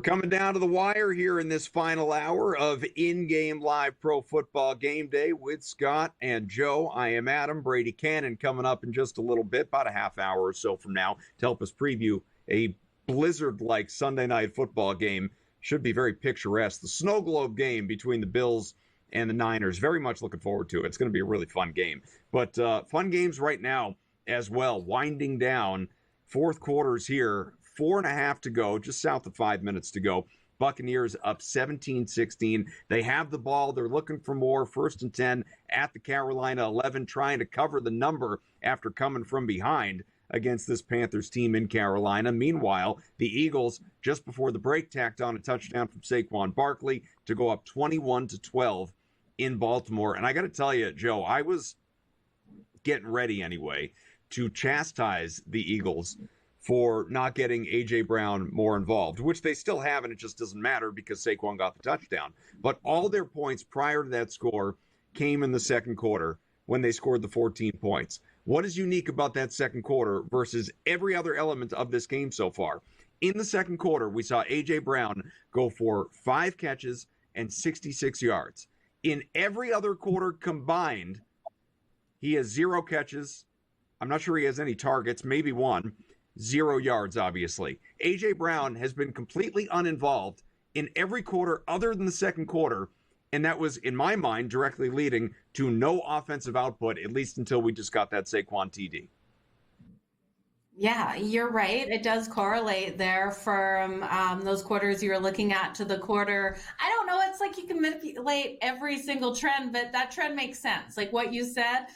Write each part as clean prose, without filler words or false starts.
coming down to the wire here in this final hour of in-game live pro football game day with Scott and Joe. I am Adam. Brady Kannon coming up in just a little bit, about a half hour or so from now, to help us preview a blizzard-like Sunday night football game. Should be very picturesque. The snow globe game between the Bills and the Niners. Very much looking forward to it. It's going to be a really fun game. But fun games right now as well. Winding down. Fourth quarter's here. 4.5 to go, just south of 5 minutes to go. Buccaneers up 17-16. They have the ball. They're looking for more. 1st and 10 at the Carolina 11, trying to cover the number after coming from behind against this Panthers team in Carolina. Meanwhile, the Eagles, just before the break, tacked on a touchdown from Saquon Barkley to go up 21-12 in Baltimore. And I got to tell you, Joe, I was getting ready anyway to chastise the Eagles for not getting A.J. Brown more involved, which they still have, and it just doesn't matter because Saquon got the touchdown. But all their points prior to that score came in the second quarter when they scored the 14 points. What is unique about that second quarter versus every other element of this game so far? In the second quarter, we saw A.J. Brown go for 5 catches and 66 yards. In every other quarter combined, he has 0 catches. I'm not sure he has any targets, maybe 1. 0 yards, obviously. A.J. Brown has been completely uninvolved in every quarter other than the second quarter, and that was, in my mind, directly leading to no offensive output, at least until we just got that Saquon TD. Yeah, you're right. It does correlate there from those quarters you were looking at to the quarter. I don't know. It's like you can manipulate every single trend, but that trend makes sense. Like what you said,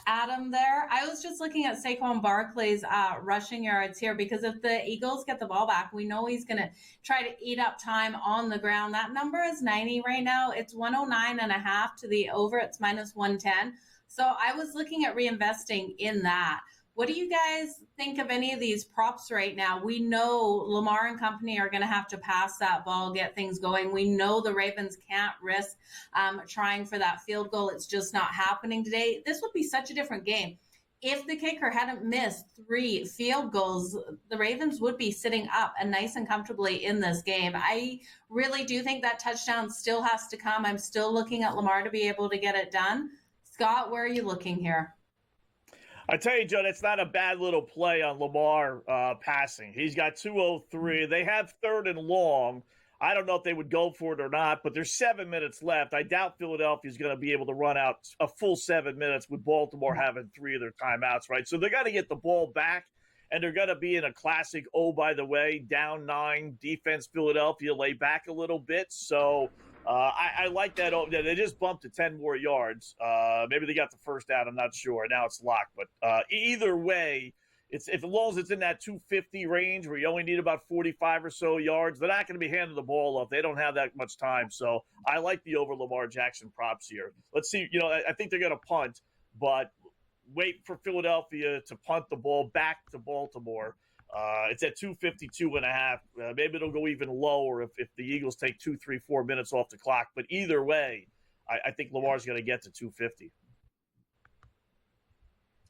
Adam, there. I was just looking at Saquon Barkley's rushing yards here because if the Eagles get the ball back, we know he's going to try to eat up time on the ground. That number is 90 right now. It's 109.5 to the over. It's minus 110. So I was looking at reinvesting in that. What do you guys think of any of these props right now? We know Lamar and company are going to have to pass that ball, get things going. We know the Ravens can't risk trying for that field goal. It's just not happening today. This would be such a different game. If the kicker hadn't missed 3 field goals, the Ravens would be sitting up and nice and comfortably in this game. I really do think that touchdown still has to come. I'm still looking at Lamar to be able to get it done. Scott, where are you looking here? I tell you, Joe, that's not a bad little play on Lamar passing. He's got 2:03. They have 3rd and long. I don't know if they would go for it or not, but there's 7 minutes left. I doubt Philadelphia's going to be able to run out a full 7 minutes with Baltimore having 3 of their timeouts, right? So they're going to get the ball back, and they're going to be in a classic, oh, by the way, down 9 defense. Philadelphia lay back a little bit. So I like that. They just bumped to 10 more yards. Maybe they got the first out. I'm not sure. Now it's locked. But either way, if as long as it's in that 250 range where you only need about 45 or so yards, they're not going to be handing the ball off. They don't have that much time. So I like the over Lamar Jackson props here. Let's see. I think they're going to punt, but wait for Philadelphia to punt the ball back to Baltimore. It's at 252.5. Maybe it'll go even lower if the Eagles take 2, 3, 4 minutes off the clock. But either way, I think Lamar's going to get to 250.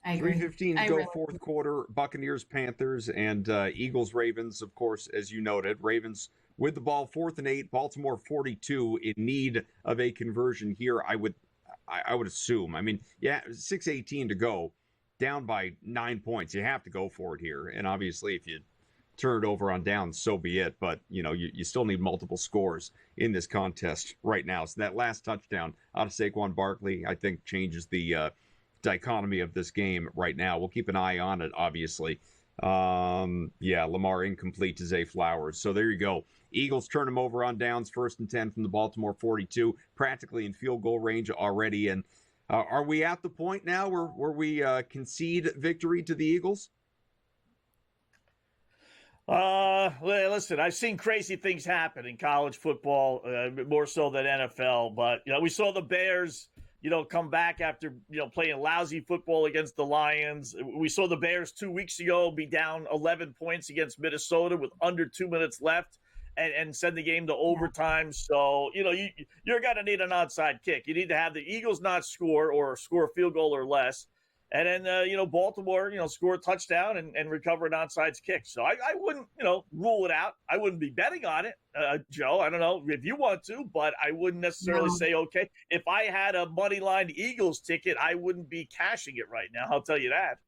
I agree. 3:15 to go, fourth quarter. Buccaneers, Panthers, and Eagles, Ravens, of course, as you noted. Ravens with the ball, 4th and 8. Baltimore 42 in need of a conversion here. I would assume. I mean, yeah, 6:18 to go. Down by 9 points. You have to go for it here. And obviously, if you turn it over on downs, so be it. But, you still need multiple scores in this contest right now. So that last touchdown out of Saquon Barkley, I think, changes the dichotomy of this game right now. We'll keep an eye on it, obviously. Lamar incomplete to Zay Flowers. So there you go. Eagles turn him over on downs, 1st and 10 from the Baltimore 42, practically in field goal range already. And are we at the point now where we concede victory to the Eagles? Listen, I've seen crazy things happen in college football, more so than NFL. But, we saw the Bears, come back after, playing lousy football against the Lions. We saw the Bears 2 weeks ago be down 11 points against Minnesota with under 2 minutes left and send the game to overtime. So, you're going to need an onside kick. You need to have the Eagles not score or score a field goal or less. And then, Baltimore, score a touchdown and recover an onside kick. So I wouldn't, rule it out. I wouldn't be betting on it, Joe. I don't know if you want to, but I wouldn't necessarily say, okay, if I had a money line Eagles ticket, I wouldn't be cashing it right now. I'll tell you that.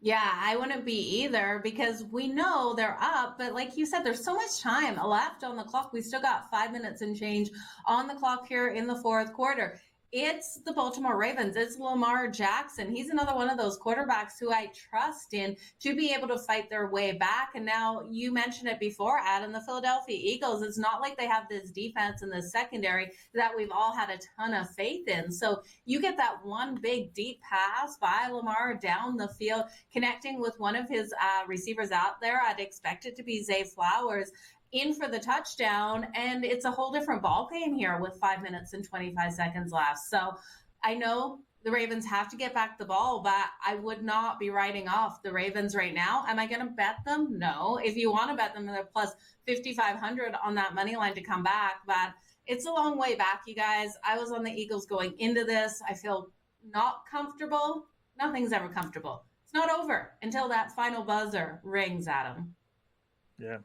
Yeah, I wouldn't be either because we know they're up, but like you said, there's so much time left on the clock. We still got 5 minutes and change on the clock here in the fourth quarter. It's the Baltimore Ravens. It's Lamar Jackson. He's another one of those quarterbacks who I trust in to be able to fight their way back. And now you mentioned it before, Adam, the Philadelphia Eagles. It's not like they have this defense and this secondary that we've all had a ton of faith in. So you get that one big deep pass by Lamar down the field, connecting with one of his receivers out there. I'd expect it to be Zay Flowers in for the touchdown, and it's a whole different ball game here with 5 minutes and 25 seconds left. So I know the Ravens have to get back the ball, but I would not be writing off the Ravens right now. Am I going to bet them? No. If you want to bet them, they're plus 5,500 on that money line to come back, but it's a long way back, you guys. I was on the Eagles going into this. I feel not comfortable. Nothing's ever comfortable. It's not over until that final buzzer rings, Adam. Yeah.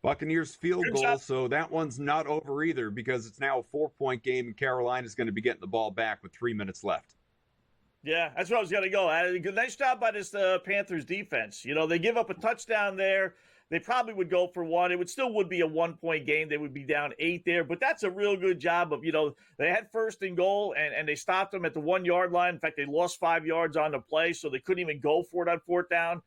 Buccaneers field goal, so that one's not over either because it's now a 4-point game and Carolina's going to be getting the ball back with 3 minutes left. Yeah, that's where I was going to go. Nice job by this Panthers defense. They give up a touchdown there. They probably would go for one. It would be a 1-point game. They would be down 8 there, but that's a real good job of, they had first and goal and they stopped them at the 1 yard line. In fact, they lost 5 yards on the play, so they couldn't even go for it on fourth down.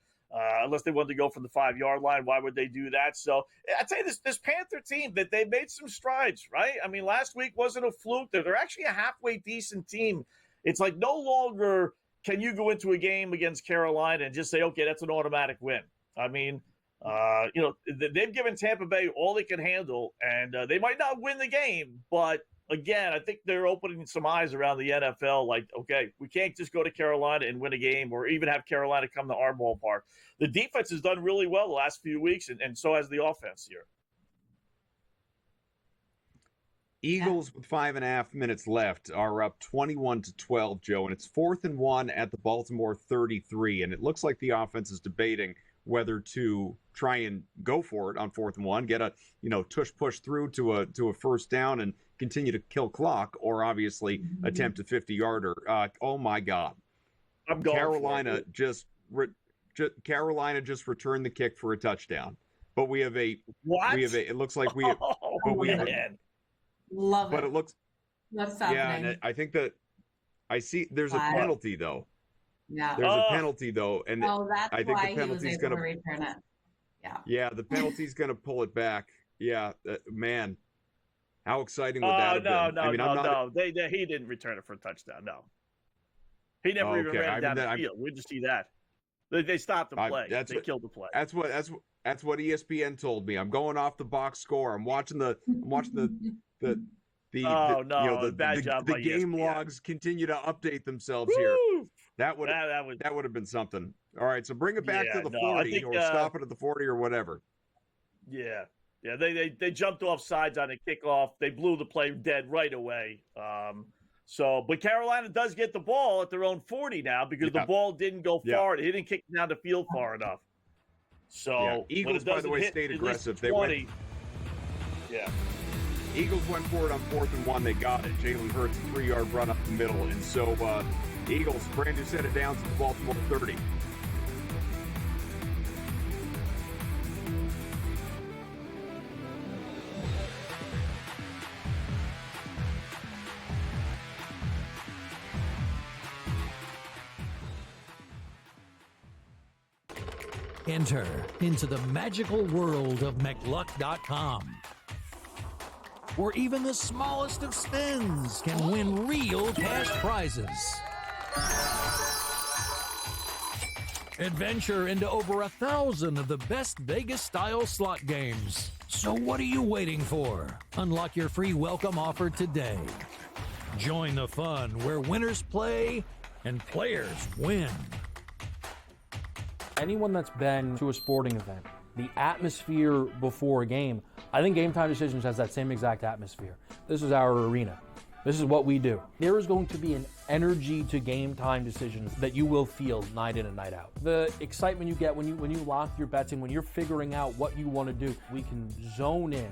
Unless they wanted to go from the 5 yard line, why would they do that? So I tell you, this Panther team that they made some strides, right? I mean, last week wasn't a fluke. They're actually a halfway decent team. It's like no longer can you go into a game against Carolina and just say, okay, that's an automatic win. I mean, they've given Tampa Bay all they can handle, and they might not win the game, but again, I think they're opening some eyes around the NFL. Like, okay, we can't just go to Carolina and win a game or even have Carolina come to our ballpark. The defense has done really well the last few weeks, and so has the offense here. Eagles with 5.5 minutes left are up 21-12, Joe, and it's 4th and 1 at the Baltimore 33. And it looks like the offense is debating whether to try and go for it on 4th and 1, get a tush push through to a first down and continue to kill clock, or obviously attempt a 50-yarder. Oh my God! Carolina just returned the kick for a touchdown, but we have a what? It looks like we have, but we have love it. But it looks what's happening? Yeah, and I think that I see there's a penalty though. Yeah, there's a penalty though, and that's I think why the penalty's going to return it. Yeah, the penalty's going to pull it back. Yeah, man. How exciting would that have been? No. He didn't return it for a touchdown. No, he never even ran it down the field. We just see that they stopped the play. They killed the play. That's what ESPN told me. I'm going off the box score. I'm watching the bad job by game ESPN. Logs continue to update themselves here. That would have been something. All right, so bring it back to the 40 or stop it at the 40 or whatever. Yeah. Yeah, they jumped off sides on a kickoff. They blew the play dead right away. But Carolina does get the ball at their own 40 now because the ball didn't go far. It didn't kick down the field far enough. So Eagles, by the way, stayed aggressive. They went. Yeah. Eagles went for it on 4th and 1. They got it. Jalen Hurts, a 3-yard run up the middle, and so Eagles, brand new set of downs at the Baltimore 30. Enter into the magical world of McLuck.com, where even the smallest of spins can win real cash prizes. Adventure into over 1,000 of the best Vegas-style slot games. So what are you waiting for? Unlock your free welcome offer today. Join the fun where winners play and players win. Anyone that's been to a sporting event, the atmosphere before a game, I think Game Time Decisions has that same exact atmosphere. This is our arena. This is what we do. There is going to be an energy to game time decisions that you will feel night in and night out. The excitement you get when you lock your bets in, when you're figuring out what you want to do, we can zone in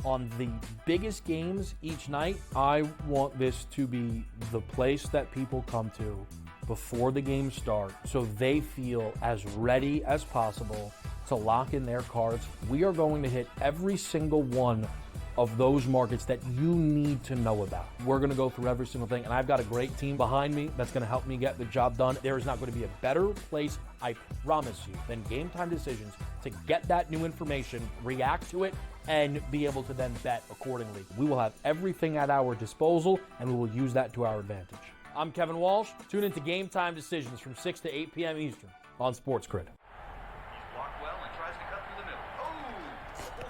on the biggest games each night. I want this to be the place that people come to before the games start so they feel as ready as possible to lock in their cards. We are going to hit every single one of those markets that you need to know about. We're going to go through every single thing, and I've got a great team behind me that's going to help me get the job done. There is not going to be a better place, I promise you, than Game Time Decisions to get that new information, react to it, and be able to then bet accordingly. We will have everything at our disposal, and we will use that to our advantage. I'm Kevin Walsh. Tune into Game Time Decisions from 6 to 8 p.m. Eastern on SportsGrid.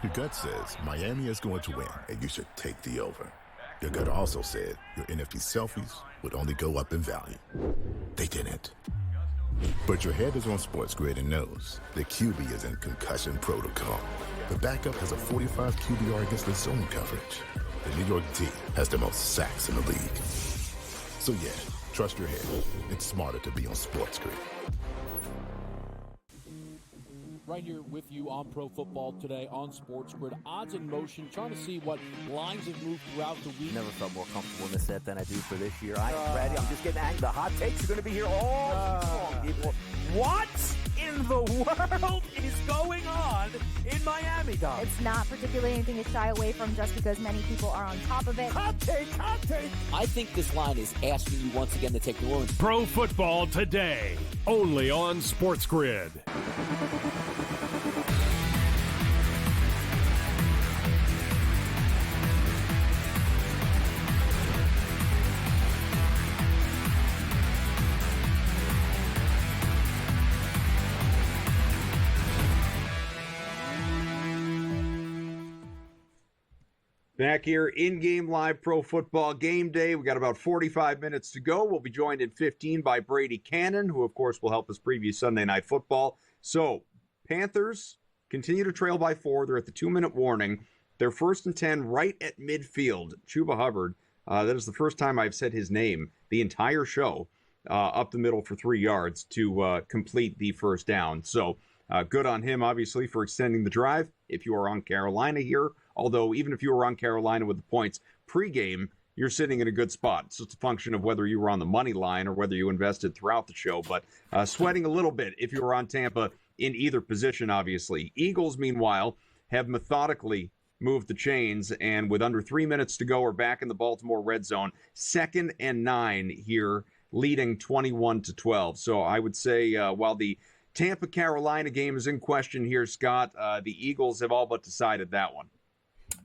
Your gut says Miami is going to win, and you should take the over. Your gut also said your NFT selfies would only go up in value. They didn't. But your head is on SportsGrid and knows the QB is in concussion protocol. The backup has a 45 QBR against the zone coverage. The New York D has the most sacks in the league. So yeah, trust your head. It's smarter to be on SportsGrid. Right here with you on Pro Football Today on SportsGrid. Odds in motion, trying to see what lines have moved throughout the week. Never felt more comfortable in this set than I do for this year. I am ready. I'm just getting angry. The hot takes are going to be here all long, people. What in the world is going on in Miami, Dom? It's not particularly anything to shy away from just because many people are on top of it. Hot take, hot take. I think this line is asking you once again to take New Orleans. Pro Football Today, only on SportsGrid. Back here in-game live pro football game day. We got about 45 minutes to go. We'll be joined in 15 by Brady Kannon, who, of course, will help us preview Sunday Night Football. So, Panthers continue to trail by 4. They're at the 2-minute warning. They're 1st and 10 right at midfield. Chuba Hubbard, that is the first time I've said his name the entire show, up the middle for 3 yards to complete the first down. So, good on him, obviously, for extending the drive. If you are on Carolina here, although even if you were on Carolina with the points pregame, you're sitting in a good spot. So it's a function of whether you were on the money line or whether you invested throughout the show. But sweating a little bit if you were on Tampa in either position, obviously. Eagles, meanwhile, have methodically moved the chains, and with under 3 minutes to go, are back in the Baltimore red zone. 2nd and 9 here, leading 21-12. So I would say while the Tampa-Carolina game is in question here, Scott, the Eagles have all but decided that one.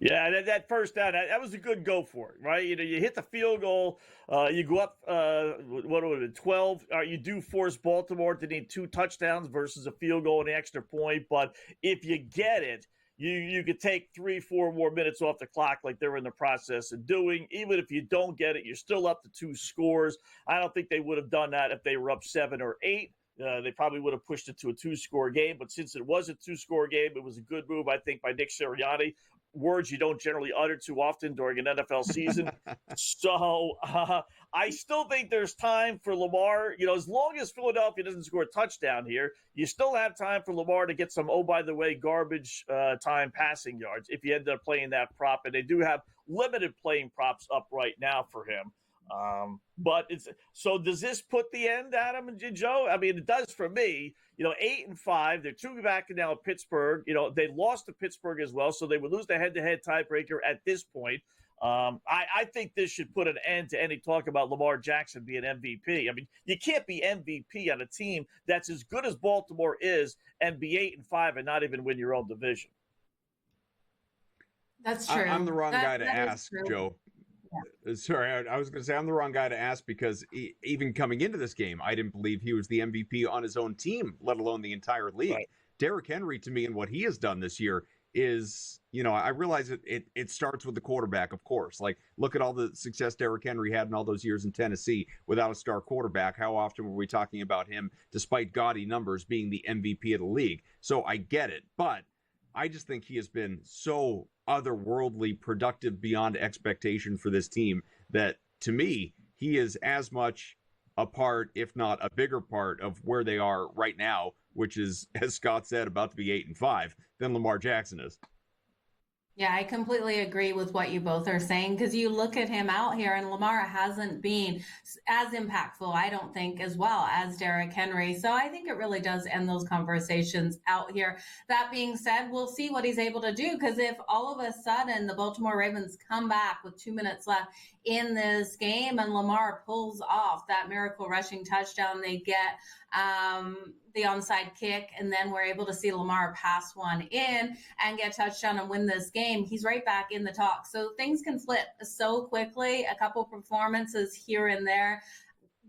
Yeah, that first down, that was a good go for it, right? You hit the field goal, you go up, 12. You do force Baltimore to need 2 touchdowns versus a field goal and an extra point. But if you get it, you could take 3-4 more minutes off the clock like they're in the process of doing. Even if you don't get it, you're still up to 2 scores. I don't think they would have done that if they were up 7 or 8. They probably would have pushed it to a 2-score game. But since it was a 2-score game, it was a good move, I think, by Nick Sirianni. Words you don't generally utter too often during an NFL season. So I still think there's time for Lamar. As long as Philadelphia doesn't score a touchdown here, you still have time for Lamar to get some, by the way, garbage time passing yards if you end up playing that prop. And they do have limited playing props up right now for him. But so does this put the end, Adam and Joe? I mean, it does for me. 8-5. They're 2 back now at Pittsburgh. They lost to Pittsburgh as well, so they would lose the head-to-head tiebreaker at this point. I think this should put an end to any talk about Lamar Jackson being MVP. I mean, you can't be MVP on a team that's as good as Baltimore is and be 8-5 and not even win your own division. That's true. I'm the wrong guy to that ask, Joe. Yeah. Sorry, I was going to say I'm the wrong guy to ask because even coming into this game, I didn't believe he was the MVP on his own team, let alone the entire league. Right. Derrick Henry, to me, and what he has done this year is, I realize it starts with the quarterback, of course. Like, look at all the success Derrick Henry had in all those years in Tennessee without a star quarterback. How often were we talking about him, despite gaudy numbers, being the MVP of the league? So I get it, but I just think he has been so otherworldly productive beyond expectation for this team that, to me, he is as much a part, if not a bigger part, of where they are right now, which is, as Scott said, about to be 8-5, than Lamar Jackson is. Yeah, I completely agree with what you both are saying, because you look at him out here and Lamar hasn't been as impactful, I don't think, as well as Derrick Henry. So I think it really does end those conversations out here. That being said, we'll see what he's able to do, because if all of a sudden the Baltimore Ravens come back with 2 minutes left in this game and Lamar pulls off that miracle rushing touchdown, they get the onside kick, and then we're able to see Lamar pass one in and get a touchdown and win this game, he's right back in the talk. So things can flip so quickly. A couple performances here and there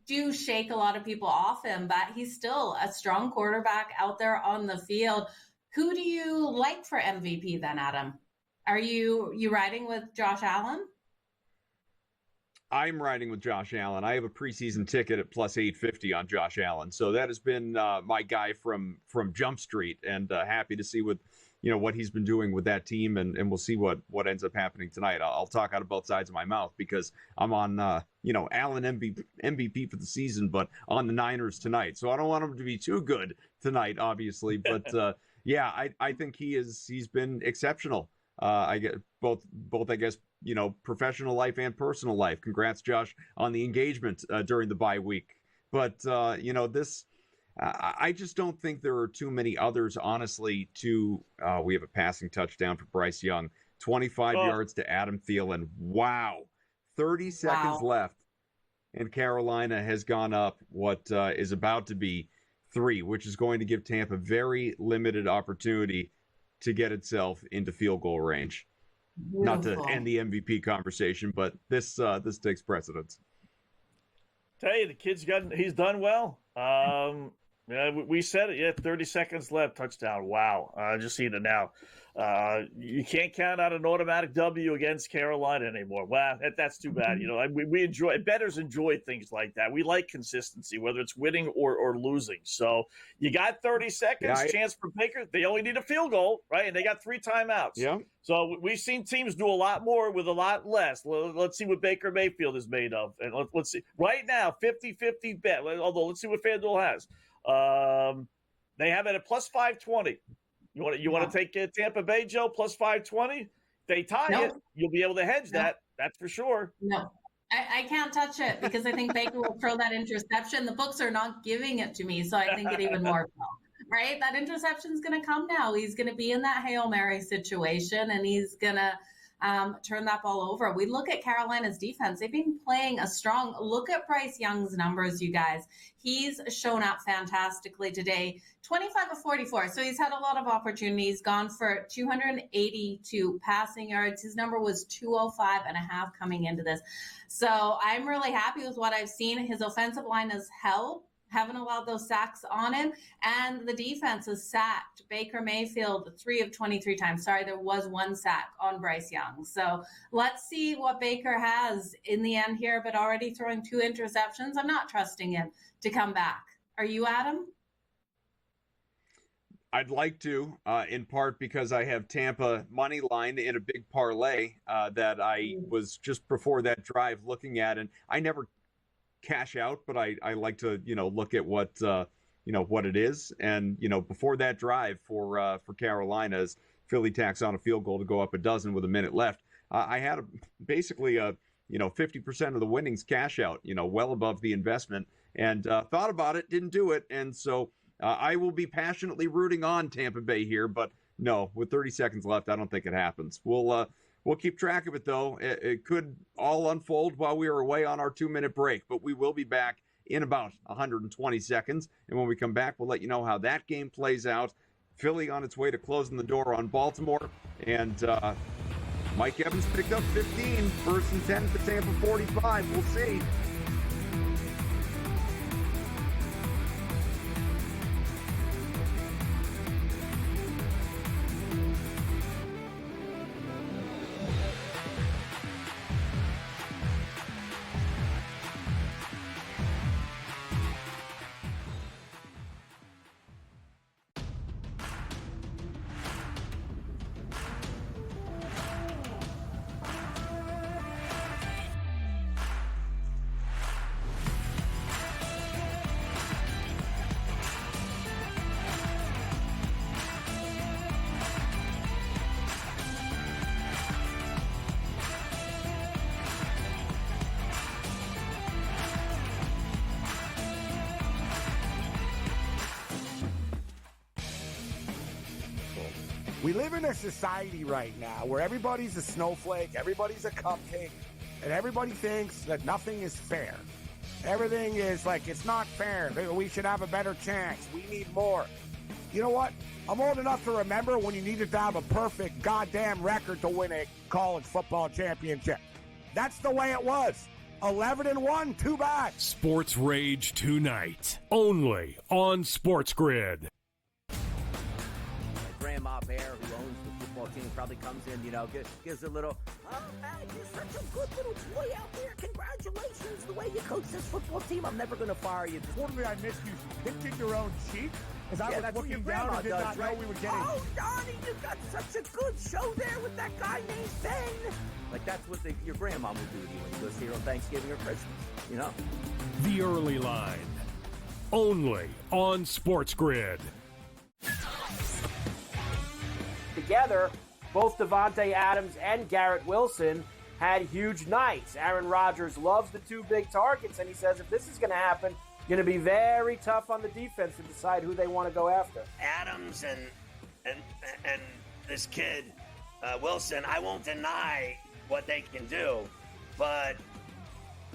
do shake a lot of people off him, but he's still a strong quarterback out there on the field. Who do you like for MVP then, Adam? Are you riding with Josh Allen? I'm riding with Josh Allen. I have a preseason ticket at plus 850 on Josh Allen. So that has been my guy from Jump Street, and happy to see what he's been doing with that team, and we'll see what ends up happening tonight. I'll talk out of both sides of my mouth because I'm on Allen MVP for the season, but on the Niners tonight. So I don't want him to be too good tonight, obviously, but yeah, I think he's been exceptional. I get both I guess, professional life and personal life. Congrats, Josh, on the engagement during the bye week. But this, I just don't think there are too many others, honestly. We have a passing touchdown for Bryce Young, 25 yards to Adam Thielen. Wow, 30 seconds left, and Carolina has gone up what is about to be 3, which is going to give Tampa very limited opportunity to get itself into field goal range. Beautiful. Not to end the MVP conversation, but this takes precedence. Tell you, the kid's he's done well. Yeah, we said it. Yeah, 30 seconds left, touchdown. Wow, just seeing it now. You can't count out an automatic W against Carolina anymore. Wow, that's too bad. We enjoy, bettors enjoy things like that. We like consistency, whether it's winning or losing. So you got 30 seconds, chance for Baker. They only need a field goal, right? And they got 3 timeouts. Yeah. So we've seen teams do a lot more with a lot less. Let's see what Baker Mayfield is made of. And let's see. Right now, 50-50 bet, although let's see what FanDuel has. They have it at plus 520. You want to take Tampa Bay, Joe, plus 520? They tie it. You'll be able to hedge that. That's for sure. No, I can't touch it because I think Baker will throw that interception. The books are not giving it to me, so I think it even more so. Right? That interception is going to come now. He's going to be in that Hail Mary situation, and he's going to turn that ball over. We look at Carolina's defense. They've been playing a strong look at Bryce Young's numbers, you guys. He's shown up fantastically today. 25 of 44. So he's had a lot of opportunities, gone for 282 passing yards. His number was 205.5 coming into this. So I'm really happy with what I've seen. His offensive line has held. Haven't allowed those sacks on him, and the defense has sacked Baker Mayfield 3 of 23 times. Sorry, there was 1 sack on Bryce Young. So let's see what Baker has in the end here, but already throwing 2 interceptions. I'm not trusting him to come back. Are you, Adam? I'd like to, in part because I have Tampa money line in a big parlay that I was just before that drive looking at, and I never cash out, but I like to look at what what it is, and before that drive for Carolina, as Philly tacks on a field goal to go up a dozen with a minute left, I had basically a 50% of the winnings cash out, well above the investment, and thought about it, didn't do it, and so I will be passionately rooting on Tampa Bay here, but no, with 30 seconds left, I don't think it happens. We'll keep track of it, though. It could all unfold while we are away on our 2-minute break, but we will be back in about 120 seconds. And when we come back, we'll let you know how that game plays out. Philly on its way to closing the door on Baltimore. And Mike Evans picked up 15, 1st and 10 at the Tampa 45. We'll see. We live in a society right now where everybody's a snowflake, everybody's a cupcake, and everybody thinks that nothing is fair. Everything is like, it's not fair. We should have a better chance. We need more. You know what? I'm old enough to remember when you needed to have a perfect goddamn record to win a college football championship. That's the way it was. 11-1, too bad. Sports Rage tonight, only on SportsGrid. Grandma Bear, who owns the football team, probably comes in, gives a little, oh, man, you're such a good little boy out there. Congratulations, the way you coach this football team. I'm never going to fire you. Told me I missed you. Pinching your own cheek? As I was looking down and did not know we were getting... Oh, Donnie, you got such a good show there with that guy named Ben. Like, that's what your grandma would do to you when you go see her on Thanksgiving or Christmas, The Early Line, only on SportsGrid. Together, both Devontae Adams and Garrett Wilson had huge nights. Aaron Rodgers loves the two big targets, and he says if this is going to happen, going to be very tough on the defense to decide who they want to go after. Adams and this kid, Wilson, I won't deny what they can do, but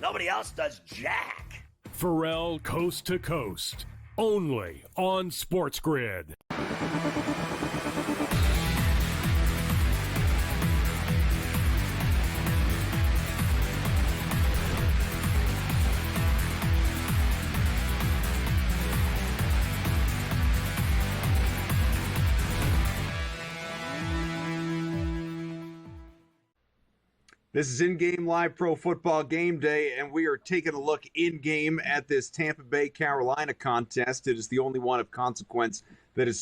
nobody else does jack. Pharrell Coast to Coast, only on SportsGrid. This is in-game live pro football game day, and we are taking a look in-game at this Tampa Bay Carolina contest. It is the only one of consequence that is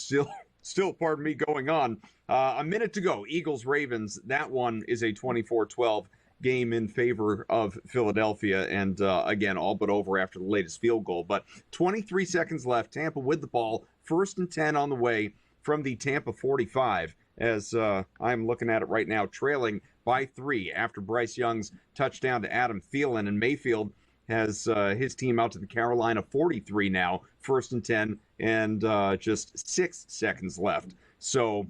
still, pardon me, going on. A minute to go. Eagles-Ravens. That one is a 24-12 game in favor of Philadelphia, and again, all but over after the latest field goal. But 23 seconds left. Tampa with the ball. 1st and 10 on the way from the Tampa 45. As I'm looking at it right now, trailing by 3 after Bryce Young's touchdown to Adam Thielen, and Mayfield has his team out to the Carolina 43 now, 1st and 10, and just 6 seconds left. So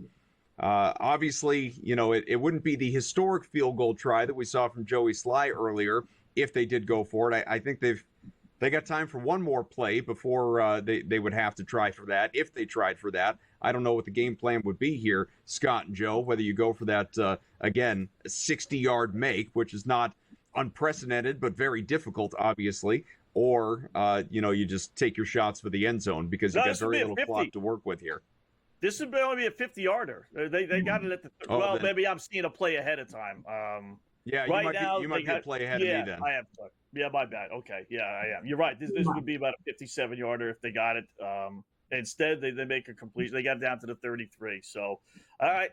obviously, it wouldn't be the historic field goal try that we saw from Joey Sly earlier if they did go for it. I think they got time for one more play before they would have to try for that, if they tried for that. I don't know what the game plan would be here, Scott and Joe, whether you go for that, again, 60-yard make, which is not unprecedented but very difficult, obviously, or, you just take your shots for the end zone because you've got very little clock to work with here. This would only be a 50-yarder. They got it at the maybe I'm seeing a play ahead of time. Yeah, right you might get a play ahead of me then. I am. Yeah, my bad. Okay, yeah, I am. You're right. This would be about a 57-yarder if they got it. Instead, they make a completion. They got it down to the 33. So, all right,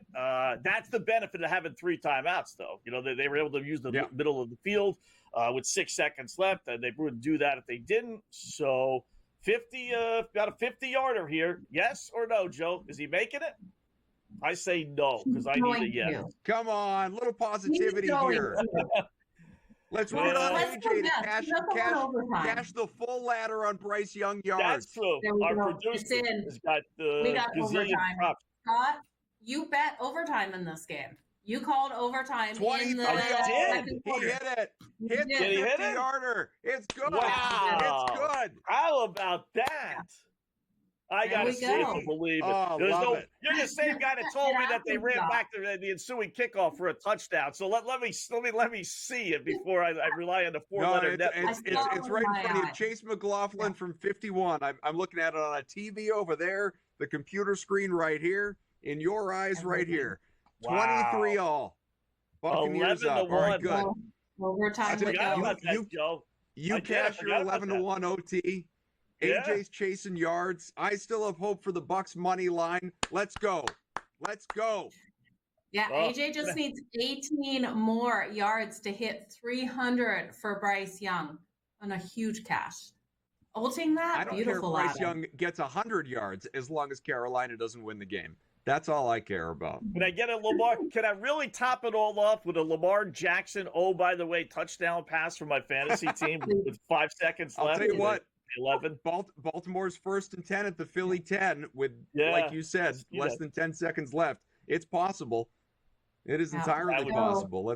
that's the benefit of having 3 timeouts, though. They were able to use the middle of the field with 6 seconds left. They wouldn't do that if they didn't. So, 50, got a 50-yarder here. Yes or no, Joe? Is he making it? I say no because I need a yes. Come on, little positivity here. Let's root on AJ to cash the full ladder on Bryce Young yards. That's true. Our producer has got we got overtime. Scott, you bet overtime in this game. You called overtime 23 in the second quarter. He hit it. Hit the 50-yarder. It's good. Wow. It's good. How about that? I gotta see it to believe it. Oh, you're the same guy that told me that they ran back the ensuing kickoff for a touchdown. So let me see it before I rely on the 4-letter network. It's right in front of you. Chase McLaughlin from 51. I'm looking at it on a TV over there. The computer screen right here. In your eyes right here. Wow. 23 all. Buccaneers up. All right, good. Overtime. You cash your 11-1 OT. AJ's chasing yards. I still have hope for the Bucs money line. Let's go. Yeah, AJ just needs 18 more yards to hit 300 for Bryce Young on a huge cash. Ulting that, I don't beautiful. care if Bryce Young gets 100 yards as long as Carolina doesn't win the game. That's all I care about. Can I get a Lamar? Can I really top it all off with a Lamar Jackson, by the way, touchdown pass for my fantasy team with 5 seconds left? I'll tell you what. 11. Baltimore's 1st and 10 at the Philly 10 with, like you said, less than 10 seconds left. It's possible. It is entirely possible.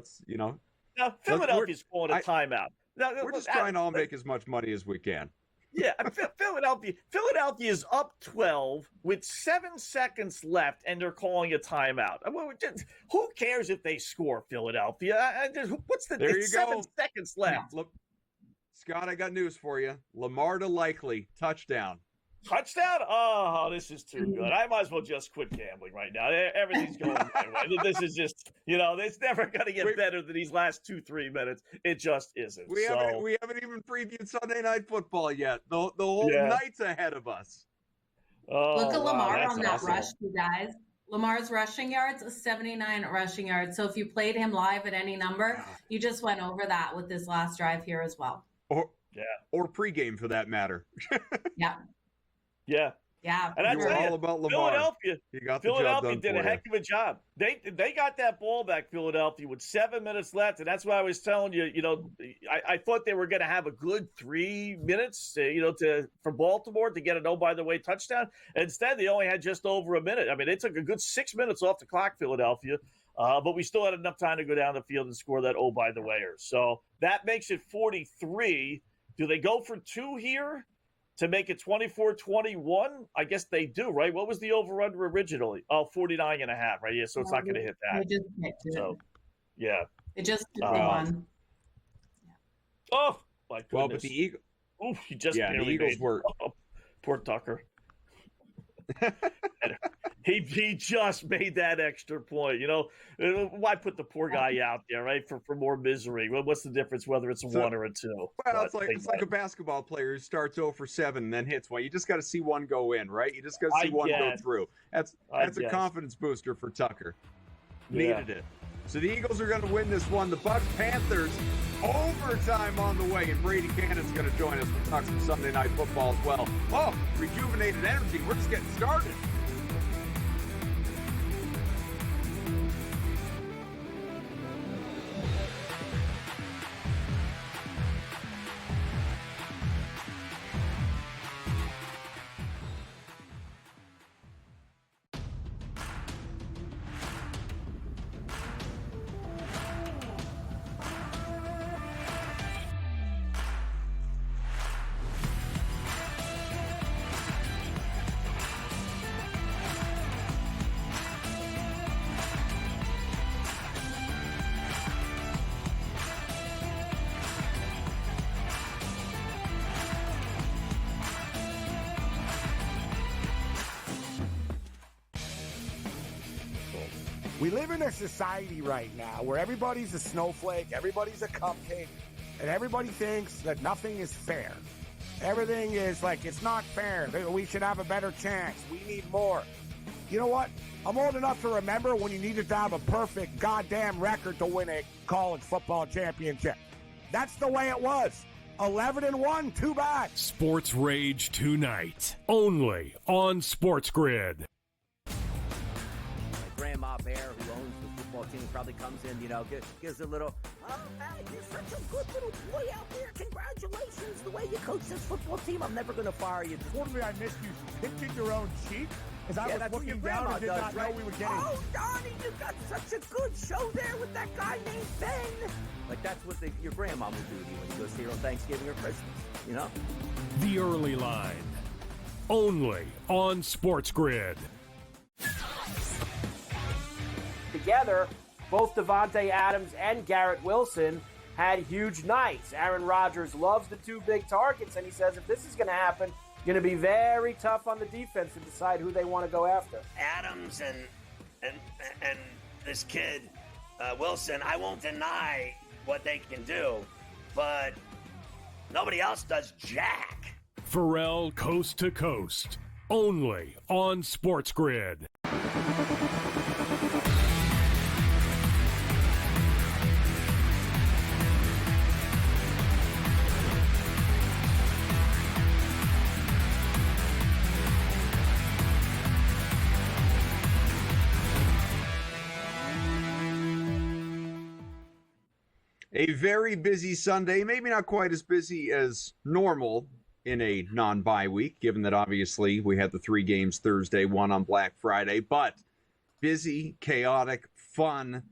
Now, Philadelphia's calling a timeout. Now, we're just trying to all make as much money as we can. Yeah, Philadelphia is up 12 with 7 seconds left, and they're calling a timeout. Who cares if they score, Philadelphia? What's the? There you 7 go. seconds left. Look, Scott, I got news for you. Lamar to Likely touchdown. Touchdown? Oh, this is too good. I might as well just quit gambling right now. Everything's going my way. This is just, it's never going to get better than these last 2-3 minutes. It just isn't. We haven't even previewed Sunday Night Football yet. The whole night's ahead of us. Oh, look at Lamar on that awesome. rush, you guys. Lamar's rushing yards, 79 rushing yards. So if you played him live at any number, you just went over that with this last drive here as well. Or pregame for that matter. Yeah. Yeah. Yeah. And I were tell you, all about Lamar. Philadelphia did a heck of a job. They got that ball back, Philadelphia, with 7 minutes left, and that's why I was telling you. I thought they were going to have a good 3 minutes, for Baltimore to get an by the way touchdown. Instead, they only had just over a minute. I mean, they took a good 6 minutes off the clock, Philadelphia, but we still had enough time to go down the field and score that by the wayer. So that makes it 43. Do they go for 2 here to make it 24-21? I guess they do, right? What was the over-under originally? 49.5, right? Yeah, so it's not going to hit that. It just hit it. So, yeah. It just hit one. Oh, my goodness. Well, but the Eagles... Oof, he just the Eagles were... Oh, poor Tucker. He just made that extra point. Why put the poor guy out there, right? For more misery. What's the difference whether it's a 1 or a 2? Well, it's like a basketball player who starts 0 for 7 and then hits one. You just got to see one go in, right? You just got to see one go through. That's a confidence booster for Tucker. Needed it. So the Eagles are going to win this one. The Bucs Panthers, overtime on the way, and Brady Cannon's going to join us. We'll talk some Sunday Night Football as well. Oh, rejuvenated energy. We're just getting started. We live in a society right now where everybody's a snowflake, everybody's a cupcake, and everybody thinks that nothing is fair. Everything is like, it's not fair. We should have a better chance. We need more. You know what? I'm old enough to remember when you needed to have a perfect goddamn record to win a college football championship. That's the way it was. 11-1, too bad. Sports Rage tonight, only on SportsGrid. Grandma Bear, who owns the football team, probably comes in, gives a little, oh, man, you're such a good little boy out there. Congratulations, the way you coach this football team. I'm never going to fire you. Totally, I missed you pinching your own cheek as I was looking down and did not know we were getting. Oh, Donnie, you got such a good show there with that guy named Ben. Like, that's what your grandma will do to you when you go see her on Thanksgiving or Christmas, The Early Line, only on SportsGrid. Together, both Devontae Adams and Garrett Wilson had huge nights. Aaron Rodgers loves the 2 big targets, and he says if this is going to happen, it's going to be very tough on the defense to decide who they want to go after. Adams and this kid, Wilson, I won't deny what they can do, but nobody else does jack. Pharrell Coast to Coast, only on SportsGrid. A very busy Sunday, maybe not quite as busy as normal in a non-bye week, given that obviously we had the 3 games Thursday, 1 on Black Friday, but busy, chaotic, fun,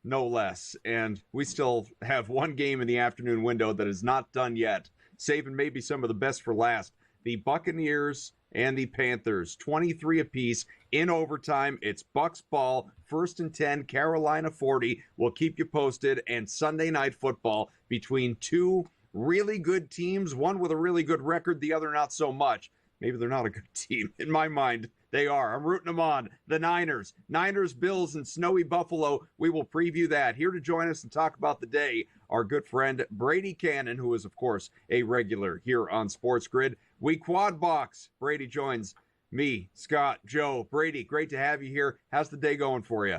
no less. And we still have one game in the afternoon window that is not done yet, saving maybe some of the best for last. The Buccaneers and the Panthers, 23 apiece in overtime. It's Bucs ball, 1st and 10, Carolina 40. We'll keep you posted. And Sunday Night Football between two really good teams, one with a really good record, the other not so much. Maybe they're not a good team. In my mind, they are. I'm rooting them on. The Niners, Bills, and snowy Buffalo. We will preview that. Here to join us and talk about the day, our good friend Brady Kannon, who is, of course, a regular here on SportsGrid. We quad box. Brady joins me, Scott, Joe. Brady, great to have you here. How's the day going for you?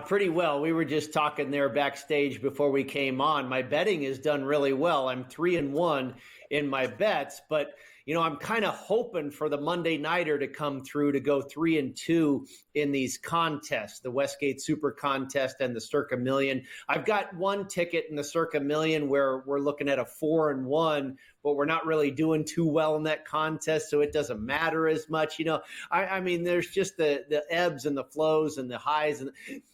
Pretty well. We were just talking there backstage before we came on. My betting has done really well. I'm 3-1 in my bets, but I'm kind of hoping for the Monday Nighter to come through to go 3-2 in these contests, the Westgate Super Contest and the Circa Million. I've got one ticket in the Circa Million where we're looking at a 4-1, but we're not really doing too well in that contest, so it doesn't matter as much. I mean, there's just the ebbs and the flows and the highs, and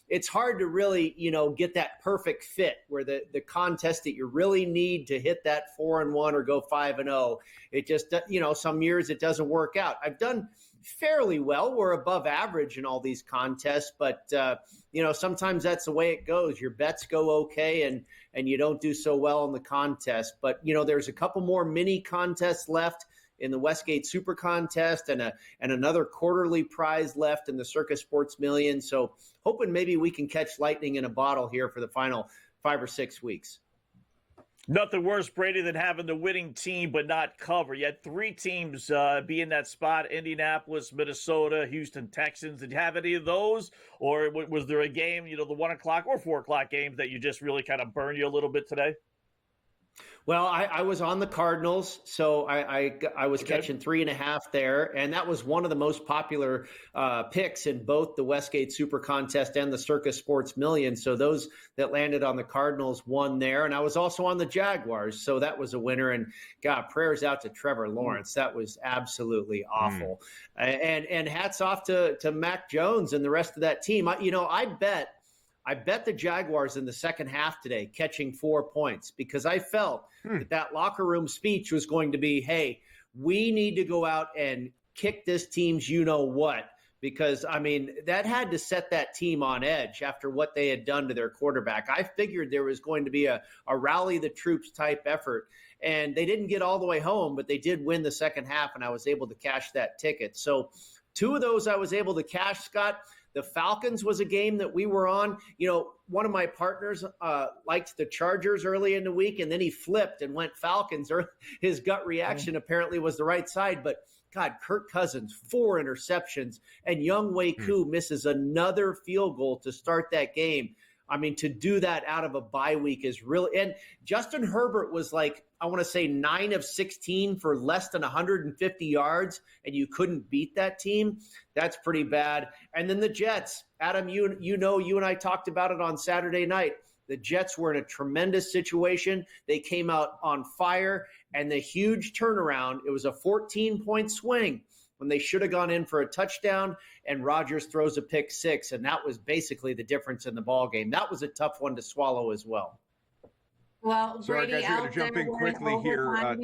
it's hard to really, get that perfect fit where the contest that you really need to hit that 4-1 or go 5-0. It just, some years it doesn't work out. I've done fairly well. We're above average in all these contests, but sometimes that's the way it goes. Your bets go okay and you don't do so well in the contest. But, there's a couple more mini contests left in the Westgate Super Contest and another quarterly prize left in the Circus Sports Million. So hoping maybe we can catch lightning in a bottle here for the final 5 or 6 weeks. Nothing worse, Brady, than having the winning team but not cover. You had 3 teams be in that spot: Indianapolis, Minnesota, Houston Texans. Did you have any of those? Or was there a game, the 1 o'clock or 4 o'clock games that you just really kind of burned you a little bit today? Well, I was on the Cardinals, so I was catching 3.5 there, and that was one of the most popular picks in both the Westgate Super Contest and the Circus Sports Million. So those that landed on the Cardinals won there, and I was also on the Jaguars, so that was a winner. And God, prayers out to Trevor Lawrence. That was absolutely awful. And hats off to Mac Jones and the rest of that team. I bet the Jaguars in the second half today, catching 4 points, because I felt that locker room speech was going to be, hey, we need to go out and kick this team's you-know-what, because, that had to set that team on edge after what they had done to their quarterback. I figured there was going to be a rally the troops type effort, and they didn't get all the way home, but they did win the second half, and I was able to cash that ticket. So 2 of those I was able to cash, Scott. The Falcons was a game that we were on. One of my partners liked the Chargers early in the week, and then he flipped and went Falcons. His gut reaction apparently was the right side. But, God, Kirk Cousins, 4 interceptions, and Younghoe Koo misses another field goal to start that game. To do that out of a bye week is really – and Justin Herbert was like, I want to say 9 of 16 for less than 150 yards, and you couldn't beat that team. That's pretty bad. And then the Jets. Adam, you and I talked about it on Saturday night. The Jets were in a tremendous situation. They came out on fire, and the huge turnaround, it was a 14-point swing when they should have gone in for a touchdown, and Rodgers throws a pick 6, and that was basically the different in the ball game. That was a tough one to swallow as well. Well, Sorry, Brady, guys, we're going to jump in quickly here.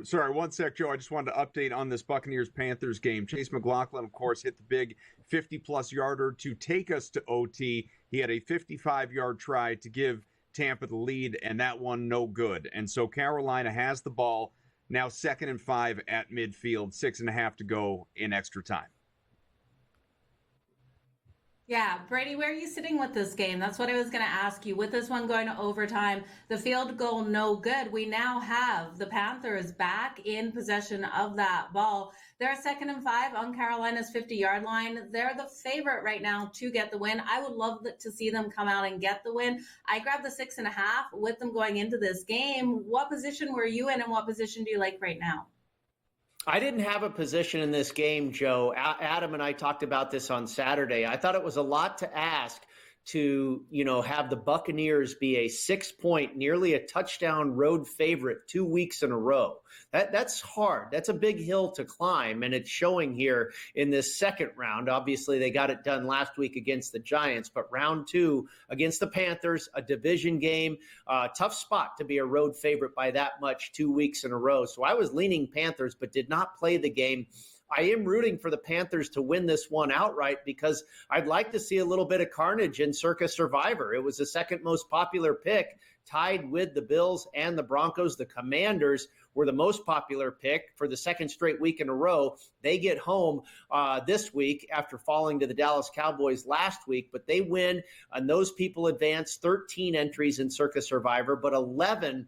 Sorry, one sec, Joe. I just wanted to update on this Buccaneers-Panthers game. Chase McLaughlin, of course, hit the big 50-plus yarder to take us to OT. He had a 55-yard try to give Tampa the lead, and that one no good. And so Carolina has the ball. Now 2nd and 5 at midfield, 6.5 to go in extra time. Yeah, Brady, where are you sitting with this game? That's what I was going to ask you. With this one going to overtime, the field goal no good. We now have the Panthers back in possession of that ball. They're 2nd and 5 on Carolina's 50-yard line. They're the favorite right now to get the win. I would love to see them come out and get the win. I grabbed the 6.5 with them going into this game. What position were you in, and what position do you like right now? I didn't have a position in this game, Joe. Adam and I talked about this on Saturday. I thought it was a lot to ask to, have the Buccaneers be a 6-point, nearly a touchdown road favorite 2 weeks in a row. That's hard. That's a big hill to climb, and it's showing here in this second round. Obviously, they got it done last week against the Giants, but round 2 against the Panthers, a division game, tough spot to be a road favorite by that much 2 weeks in a row. So I was leaning Panthers, but did not play the game. I am rooting for the Panthers to win this one outright because I'd like to see a little bit of carnage in Circa Survivor. It was the second most popular pick, tied with the Bills and the Broncos. The Commanders were the most popular pick for the second straight week in a row. They get home this week after falling to the Dallas Cowboys last week, but they win, and those people advance 13 entries in Circa Survivor, but 11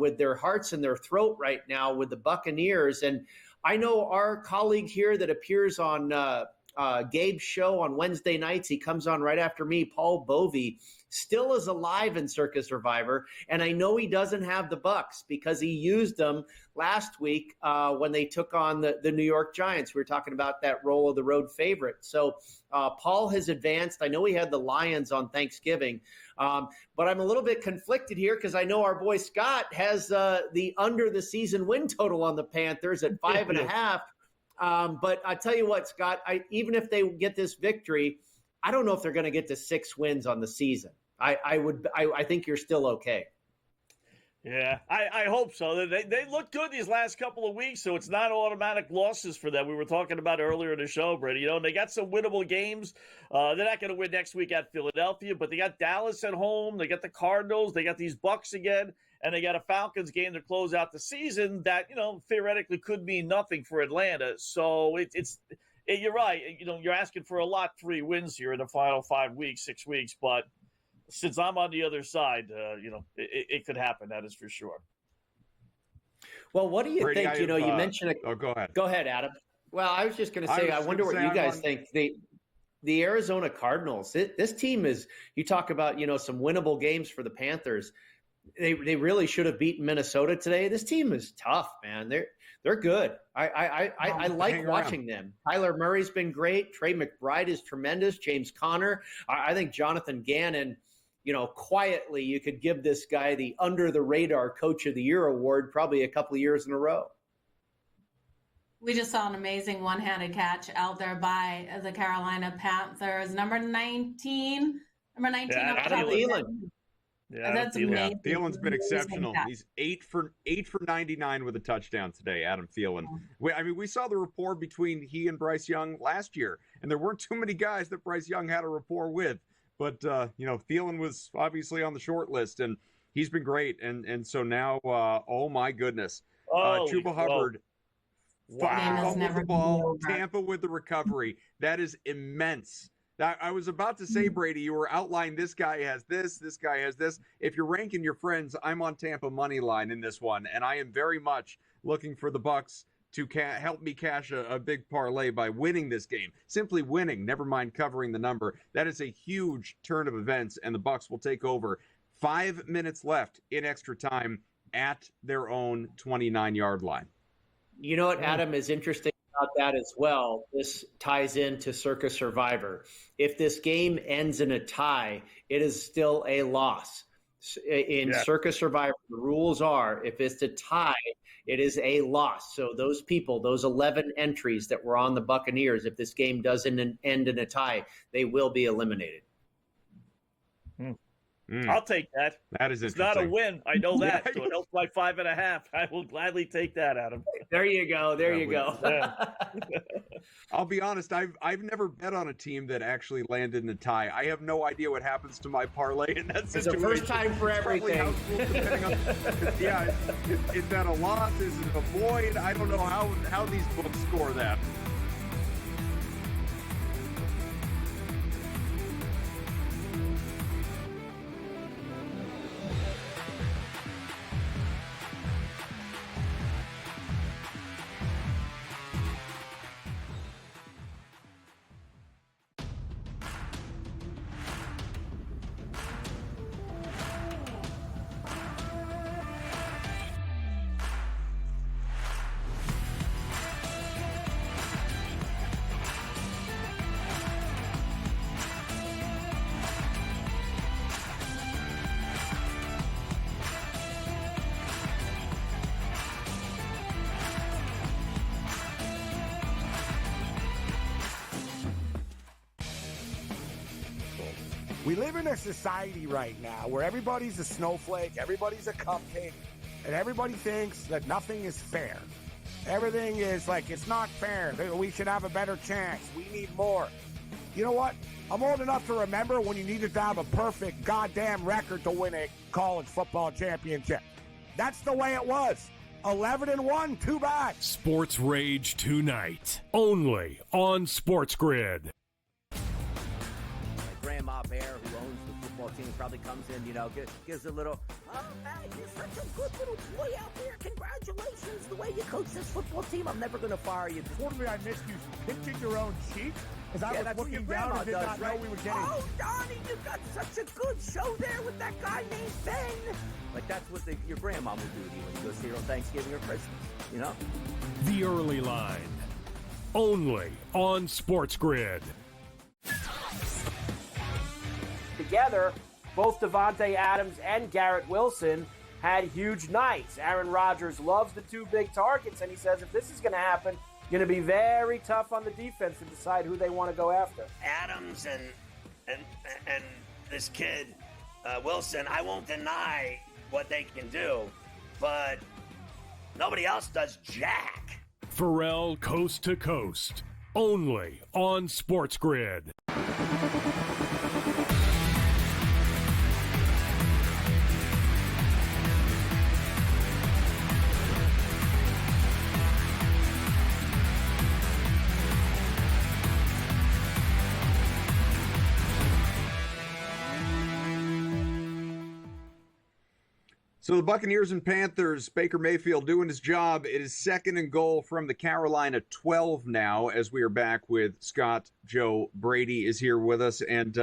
with their hearts in their throat right now with the Buccaneers. And I know our colleague here that appears on Gabe's show on Wednesday nights, he comes on right after me, Paul Bovey, still is alive in Circa Survivor. And I know he doesn't have the Bucs because he used them last week when they took on the New York Giants. We were talking about that role of the road favorite. So Paul has advanced. I know he had the Lions on Thanksgiving. But I'm a little bit conflicted here because I know our boy Scott has the under the season win total on the Panthers at 5.5. But I tell you what, Scott, even if they get this victory, I don't know if they're going to get to 6 wins on the season. I think you're still okay. Yeah, I hope so. They look good these last couple of weeks, so it's not automatic losses for them. We were talking about earlier in the show, Brady. They got some winnable games. They're not going to win next week at Philadelphia, but they got Dallas at home. They got the Cardinals. They got these Bucs again, and they got a Falcons game to close out the season that theoretically could mean nothing for Atlanta. So you're right. You're asking for a lot, 3 wins here in the final 5 weeks, 6 weeks, but since I'm on the other side, it could happen. That is for sure. Well, what do you Brady, think? You mentioned it. Oh, go ahead. Go ahead, Adam. Well, I was just going to say, I wonder what you guys think. The Arizona Cardinals, this team is, you talk about, some winnable games for the Panthers. They really should have beaten Minnesota today. This team is tough, man. They're good. I like watching them. Kyler Murray's been great. Trey McBride is tremendous. James Conner. I think Jonathan Gannon, quietly you could give this guy the under the radar Coach of the Year award probably a couple of years in a row. We just saw an amazing one-handed catch out there by the Carolina Panthers. Number 19. Yeah, Adam Thielen. Yeah, that's amazing. Thielen's been exceptional. He's 8 for 99 with a touchdown today, Adam Thielen. We saw the rapport between he and Bryce Young last year, and there weren't too many guys that Bryce Young had a rapport with. But, Thielen was obviously on the short list, and he's been great. And so now, oh, my goodness. Chuba Hubbard, fumbled the ball, Tampa with the recovery. That is immense. I was about to say, Brady, you were outlining this guy has this guy has this. If you're ranking your friends, I'm on Tampa money line in this one, and I am very much looking for the Bucs to help me cash a big parlay by winning this game. Simply winning, never mind covering the number. That is a huge turn of events, and the Bucs will take over. 5 minutes left in extra time at their own 29-yard line. You know what, Adam, is interesting about that as well? This ties into Circa Survivor. If this game ends in a tie, it is still a loss. In Circa Survivor, the rules are if it's a tie, it is a loss. So those people, those 11 entries that were on the Buccaneers, if this game doesn't end in a tie, they will be eliminated. I'll take that. That is interesting. It's not a win. I know that. So it helps my 5.5. I will gladly take that, Adam. There you go. There you go. I'll be honest. I've never bet on a team that actually landed in a tie. I have no idea what happens to my parlay in that situation. It's the first time for everything. Is that a loss? Is it a void? I don't know how these books score that. We live in a society right now where everybody's a snowflake, everybody's a cupcake, and everybody thinks that nothing is fair. Everything is like, it's not fair. We should have a better chance. We need more. You know what? I'm old enough to remember when you needed to have a perfect goddamn record to win a college football championship. That's the way it was. 11-1, too bad. Sports Rage tonight, only on SportsGrid. Grandma Bear, who owns the football team, probably comes in, gives a little, oh, man, you're such a good little boy out there. Congratulations, the way you coach this football team. I'm never going to fire you. Fortunately, I missed you pinching your own cheek as I was looking down and did not know we were getting. Oh, Donnie, you got such a good show there with that guy named Ben. Like, that's what your grandma would do to you when you go see her on Thanksgiving or Christmas, The Early Line, only on SportsGrid. Together, both Devontae Adams and Garrett Wilson had huge nights. Aaron Rodgers loves the two big targets, and he says if this is going to happen, going to be very tough on the defense to decide who they want to go after. Adams and this kid, Wilson, I won't deny what they can do, but nobody else does jack. Pharrell Coast to Coast, only on SportsGrid. So the Buccaneers and Panthers, Baker Mayfield doing his job. It is 2nd and goal from the Carolina 12 now, as we are back with Scott. Joe Brady is here with us. And,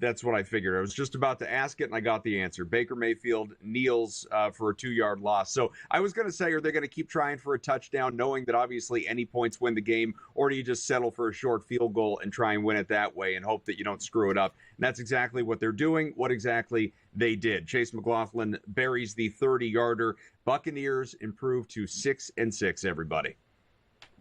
that's what I figured. I was just about to ask it, and I got the answer. Baker Mayfield kneels for a 2-yard loss. So I was going to say, are they going to keep trying for a touchdown, knowing that obviously any points win the game, or do you just settle for a short field goal and try and win it that way and hope that you don't screw it up? And that's exactly what they're doing, what exactly they did. Chase McLaughlin buries the 30-yarder. Buccaneers improve to 6-6, everybody.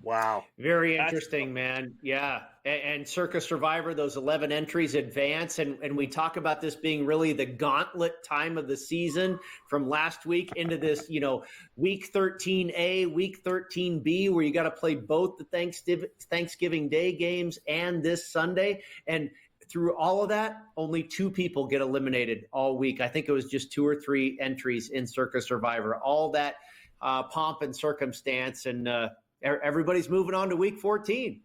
Wow. Very interesting, man. Yeah. And Circa Survivor, those 11 entries advance. And we talk about this being really the gauntlet time of the season from last week into this, week 13A, week 13B, where you got to play both the Thanksgiving Day games and this Sunday. And through all of that, only 2 people get eliminated all week. I think it was just 2 or 3 entries in Circa Survivor. All that pomp and circumstance, and everybody's moving on to week 14.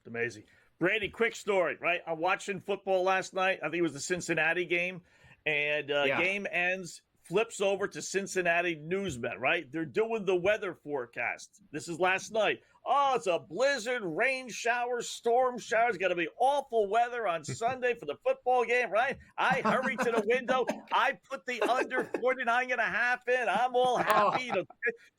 Amazing. Brady, quick story, right? I'm watching football last night. I think it was the Cincinnati game. And game ends, flips over to Cincinnati newsmen, right? They're doing the weather forecast. This is last night. Oh, it's a blizzard, rain showers, storm showers. Going to be awful weather on Sunday for the football game, right? I hurry to the window. I put the under 49.5 in. I'm all happy.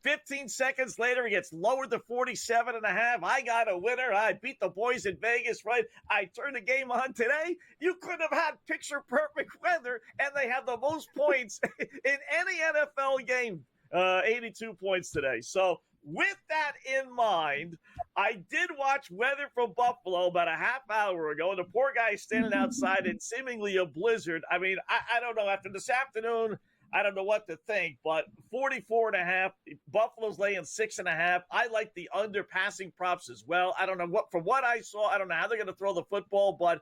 15 seconds later, it gets lowered to 47.5. I got a winner. I beat the boys in Vegas, right? I turned the game on today. You couldn't have had picture-perfect weather, and they have the most points in any NFL game, 82 points today. So, with that in mind, I did watch Weather from Buffalo about a half hour ago, and the poor guy standing outside in seemingly a blizzard. I mean, I don't know. After this afternoon, I don't know what to think, but 44.5, Buffalo's laying 6.5. I like the under passing props as well. I don't know from what I saw, I don't know how they're going to throw the football, but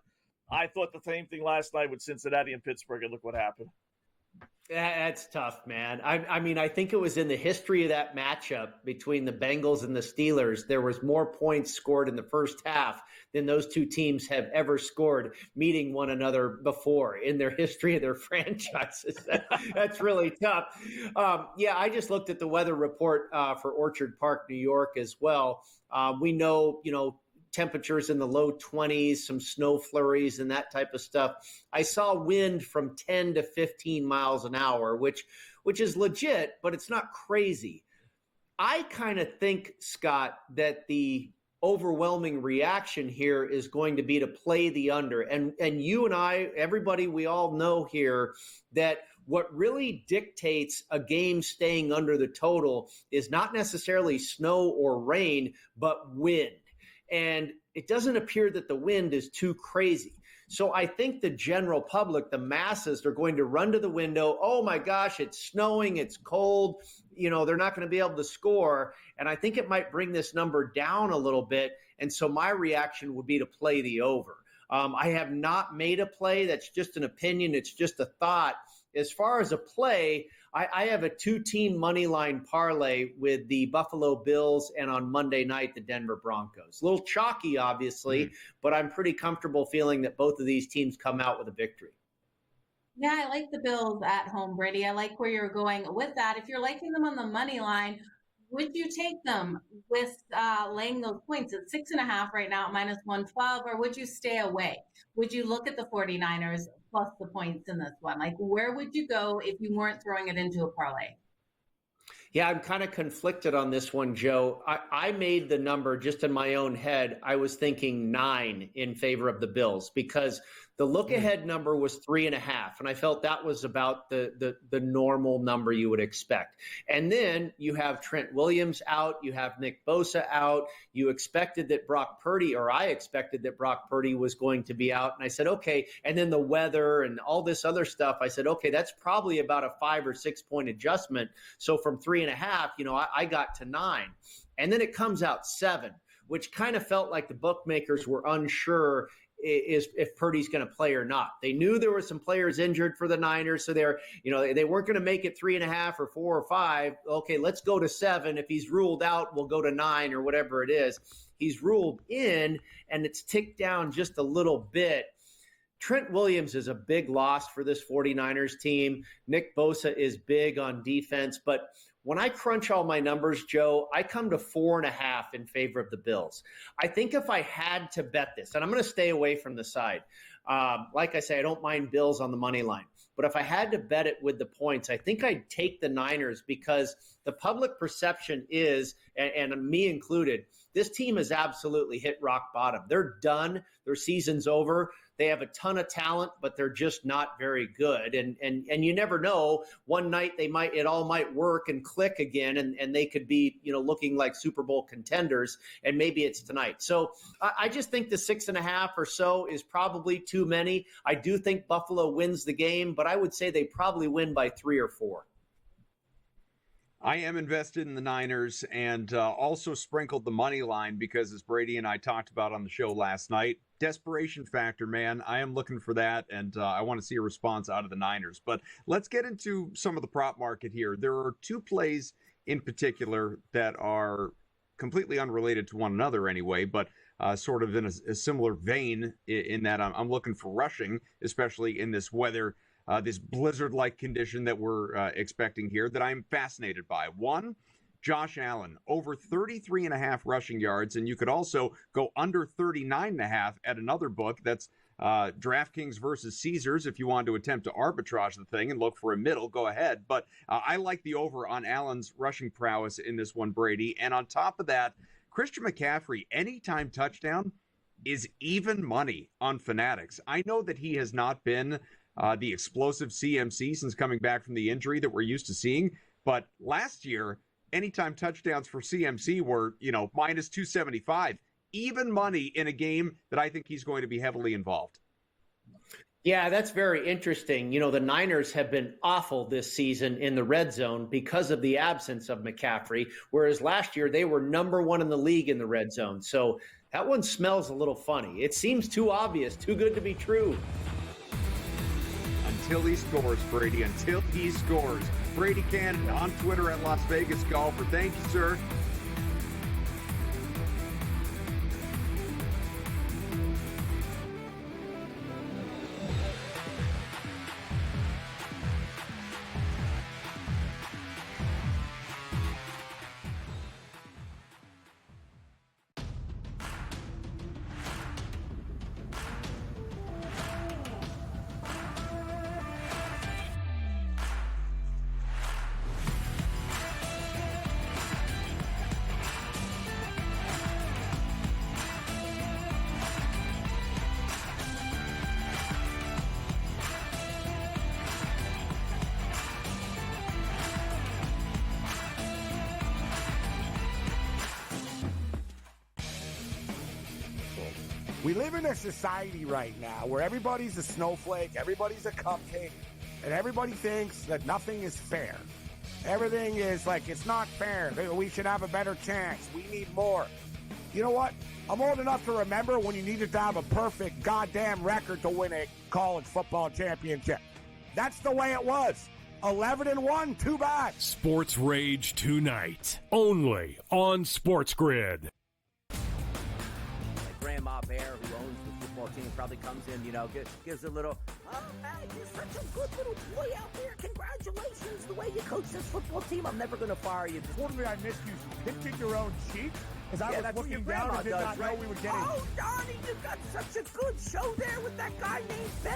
I thought the same thing last night with Cincinnati and Pittsburgh, and look what happened. That's tough, man. I mean, I think it was in the history of that matchup between the Bengals and the Steelers, there was more points scored in the first half than those two teams have ever scored meeting one another before in their history of their franchises. That's really tough. I just looked at the weather report for Orchard Park, New York as well. We know, temperatures in the low 20s, some snow flurries and that type of stuff. I saw wind from 10 to 15 miles an hour, which is legit, but it's not crazy. I kind of think, Scott, that the overwhelming reaction here is going to be to play the under. And you and I, everybody, we all know here that what really dictates a game staying under the total is not necessarily snow or rain, but wind. and it doesn't appear that the wind is too crazy. So I think the general public, the masses, are going to run to the window. Oh my gosh, it's snowing, it's cold. They're not going to be able to score. And I think it might bring this number down a little bit. And so my reaction would be to play the over. I have not made a play. That's just an opinion. It's just a thought. As far as a play, I have a 2-team money line parlay with the Buffalo Bills and on Monday night, the Denver Broncos. A little chalky, obviously, but I'm pretty comfortable feeling that both of these teams come out with a victory. Yeah, I like the Bills at home, Brady. I like where you're going with that. If you're liking them on the money line, would you take them with laying those points at 6.5 right now at -112, or would you stay away? Would you look at the 49ers plus the points in this one? Like, where would you go if you weren't throwing it into a parlay? Yeah, I'm kind of conflicted on this one, Joe. I made the number just in my own head. I was thinking 9 in favor of the Bills because the look-ahead number was 3.5, and I felt that was about the normal number you would expect. And then you have Trent Williams out, you have Nick Bosa out, you expected that Brock Purdy, or I expected that Brock Purdy was going to be out, and I said, okay, and then the weather and all this other stuff, I said, okay, that's probably about a 5 or 6 point adjustment. So from 3.5, I got to 9. And then it comes out 7, which kind of felt like the bookmakers were unsure is if Purdy's going to play or not. They knew there were some players injured for the Niners, so they weren't going to make it 3.5 or 4 or 5. Okay, let's go to 7. If he's ruled out, we'll go to 9 or whatever it is. He's ruled in, and it's ticked down just a little bit. Trent Williams is a big loss for this 49ers team. Nick Bosa is big on defense, but when I crunch all my numbers, Joe, I come to 4.5 in favor of the Bills. I think if I had to bet this, and I'm going to stay away from the side. Like I say, I don't mind Bills on the money line. But if I had to bet it with the points, I think I'd take the Niners because the public perception is, and me included, this team has absolutely hit rock bottom. They're done. Their season's over. They have a ton of talent, but they're just not very good. And you never know. One night it all might work and click again, and they could be, looking like Super Bowl contenders. And maybe it's tonight. So I just think the 6.5 or so is probably too many. I do think Buffalo wins the game, but I would say they probably win by 3 or 4. I am invested in the Niners and also sprinkled the money line because, as Brady and I talked about on the show last night, desperation factor, man. I am looking for that, and I want to see a response out of the Niners. But let's get into some of the prop market here. There are 2 plays in particular that are completely unrelated to one another anyway, but sort of in a similar vein in that I'm looking for rushing, especially in this weather, this blizzard-like condition that we're expecting here that I'm fascinated by. One, Josh Allen, over 33.5 rushing yards, and you could also go under 39.5 at another book. That's DraftKings versus Caesars. If you want to attempt to arbitrage the thing and look for a middle, go ahead. But I like the over on Allen's rushing prowess in this one, Brady. And on top of that, Christian McCaffrey, anytime touchdown is even money on Fanatics. I know that he has not been the explosive CMC since coming back from the injury that we're used to seeing. But last year, anytime touchdowns for CMC were, minus 275. Even money in a game that I think he's going to be heavily involved. Yeah, that's very interesting. The Niners have been awful this season in the red zone because of the absence of McCaffrey, whereas last year they were number 1 in the league in the red zone. So that one smells a little funny. It seems too obvious, too good to be true. Until he scores, Brady, until he scores. Brady Kannon on Twitter at Las Vegas Golfer. Thank you, sir. We live in a society right now where everybody's a snowflake, everybody's a cupcake, and everybody thinks that nothing is fair. Everything is like, it's not fair. We should have a better chance. We need more. You know what? I'm old enough to remember when you needed to have a perfect goddamn record to win a college football championship. That's the way it was. 11-1, too bad. Sports Rage tonight, only on SportsGrid. Grandma Bear, who owns the football team, probably comes in, gives a little, oh, man, you're such a good little boy out there. Congratulations, the way you coach this football team. I'm never going to fire you. Totally, I missed you. Pinching your own cheek? As I was looking down and did not know we were getting. Oh, Donnie, you got such a good show there with that guy named Ben.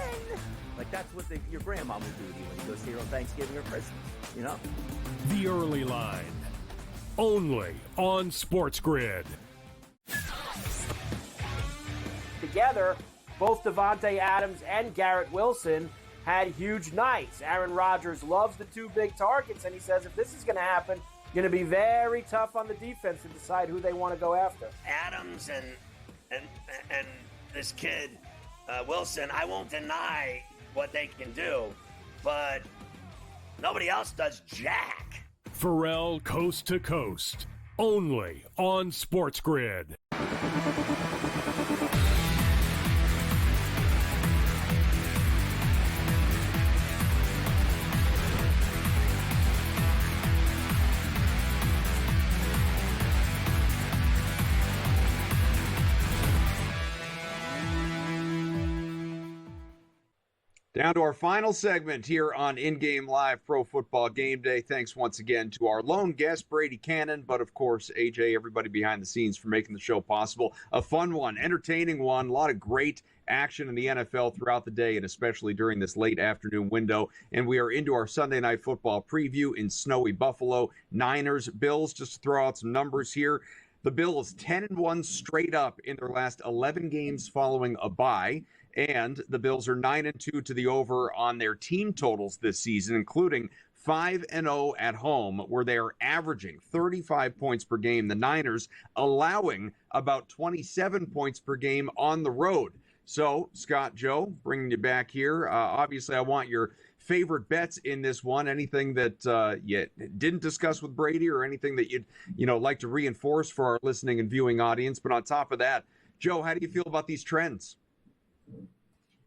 Like, that's what your grandma would do to you when you go see her on Thanksgiving or Christmas, The Early Line, only on SportsGrid. Together, both Devontae Adams and Garrett Wilson had huge nights. Aaron Rodgers loves the two big targets, and he says if this is going to happen, going to be very tough on the defense to decide who they want to go after. Adams and this kid, Wilson, I won't deny what they can do, but nobody else does jack. Pharrell Coast to Coast, only on SportsGrid. Down to our final segment here on In-Game Live Pro Football Game Day. Thanks once again to our lone guest, Brady Kannon, but of course, AJ, everybody behind the scenes for making the show possible. A fun one, entertaining one, a lot of great action in the NFL throughout the day and especially during this late afternoon window. And we are into our Sunday Night Football preview in snowy Buffalo. Niners, Bills, just to throw out some numbers here. The Bills 10-1 straight up in their last 11 games following a bye. And the Bills are 9-2 to the over on their team totals this season, including 5-0 at home, where they are averaging 35 points per game. The Niners allowing about 27 points per game on the road. So, Scott, Joe, bringing you back here. Obviously, I want your favorite bets in this one. Anything that you didn't discuss with Brady, or anything that you'd like to reinforce for our listening and viewing audience. But on top of that, Joe, how do you feel about these trends?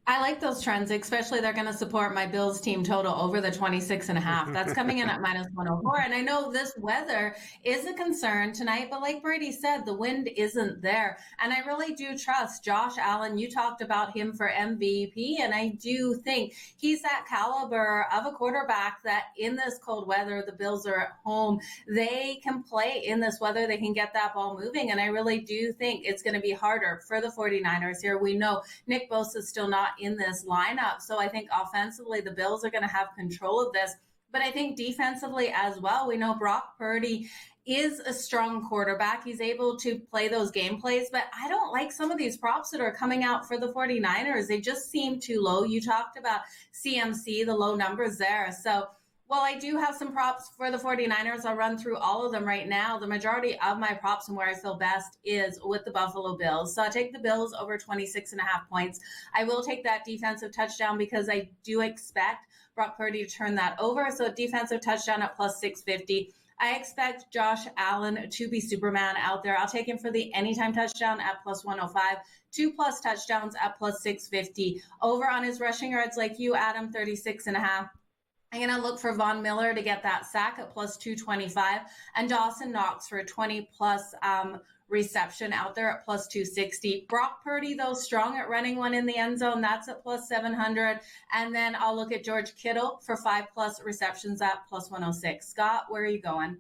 I like those trends, especially they're going to support my Bills team total over the 26.5. That's coming in at -104. And I know this weather is a concern tonight, but like Brady said, the wind isn't there. And I really do trust Josh Allen. You talked about him for MVP, and I do think he's that caliber of a quarterback that in this cold weather, the Bills are at home. They can play in this weather. They can get that ball moving. And I really do think it's going to be harder for the 49ers here. We know Nick Bosa is still not in this lineup. So I think offensively, the Bills are going to have control of this. But I think defensively as well, we know Brock Purdy is a strong quarterback. He's able to play those game plays, but I don't like some of these props that are coming out for the 49ers. They just seem too low. You talked about CMC, the low numbers there. So while I do have some props for the 49ers, I'll run through all of them right now. The majority of my props and where I feel best is with the Buffalo Bills. So I take the Bills over 26.5 points. I will take that defensive touchdown because I do expect Brock Purdy to turn that over. So defensive touchdown at +650. I expect Josh Allen to be Superman out there. I'll take him for the anytime touchdown at +105. 2+ touchdowns at +650. Over on his rushing yards, like you, Adam, 36.5. I'm going to look for Von Miller to get that sack at +225, and Dawson Knox for a 20+ reception out there at +260. Brock Purdy, though, strong at running one in the end zone. That's at +700. And then I'll look at George Kittle for 5+ receptions at +106. Scott, where are you going?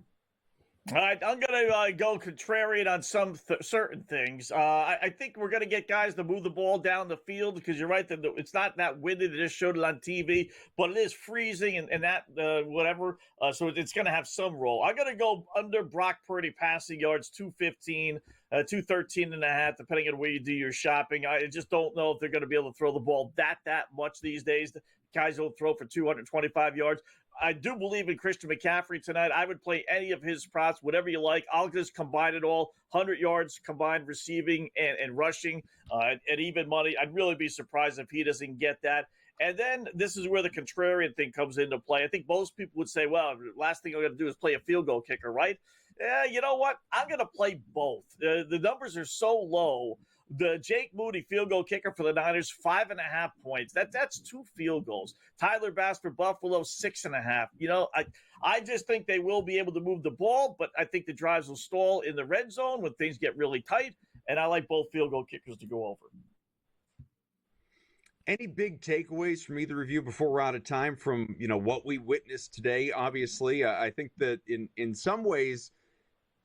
All right, I'm going to go contrarian on some certain things. I think we're going to get guys to move the ball down the field because you're right, that it's not that windy. They just showed it on TV, but it is freezing and that whatever. So it's going to have some role. I'm going to go under Brock Purdy passing yards, 215, 213.5, depending on where you do your shopping. I just don't know if they're going to be able to throw the ball that much these days. guys will throw for 225 yards. I do believe in Christian McCaffrey tonight. I would play any of his props, whatever you like. I'll just combine it all, 100 yards combined receiving and rushing at even money. I'd really be surprised if he doesn't get that. And then this is where the contrarian thing comes into play. I think most people would say, well, last thing I'm going to do is play a field goal kicker, right? Yeah, you know what? I'm going to play both. The numbers are so low. The Jake Moody field goal kicker for the Niners, 5.5 points. That's 2 field goals. Tyler Bass for Buffalo, 6.5. You know, I just think they will be able to move the ball, but I think the drives will stall in the red zone when things get really tight, and I like both field goal kickers to go over. Any big takeaways from either of you before we're out of time from, what we witnessed today? Obviously, I think that in some ways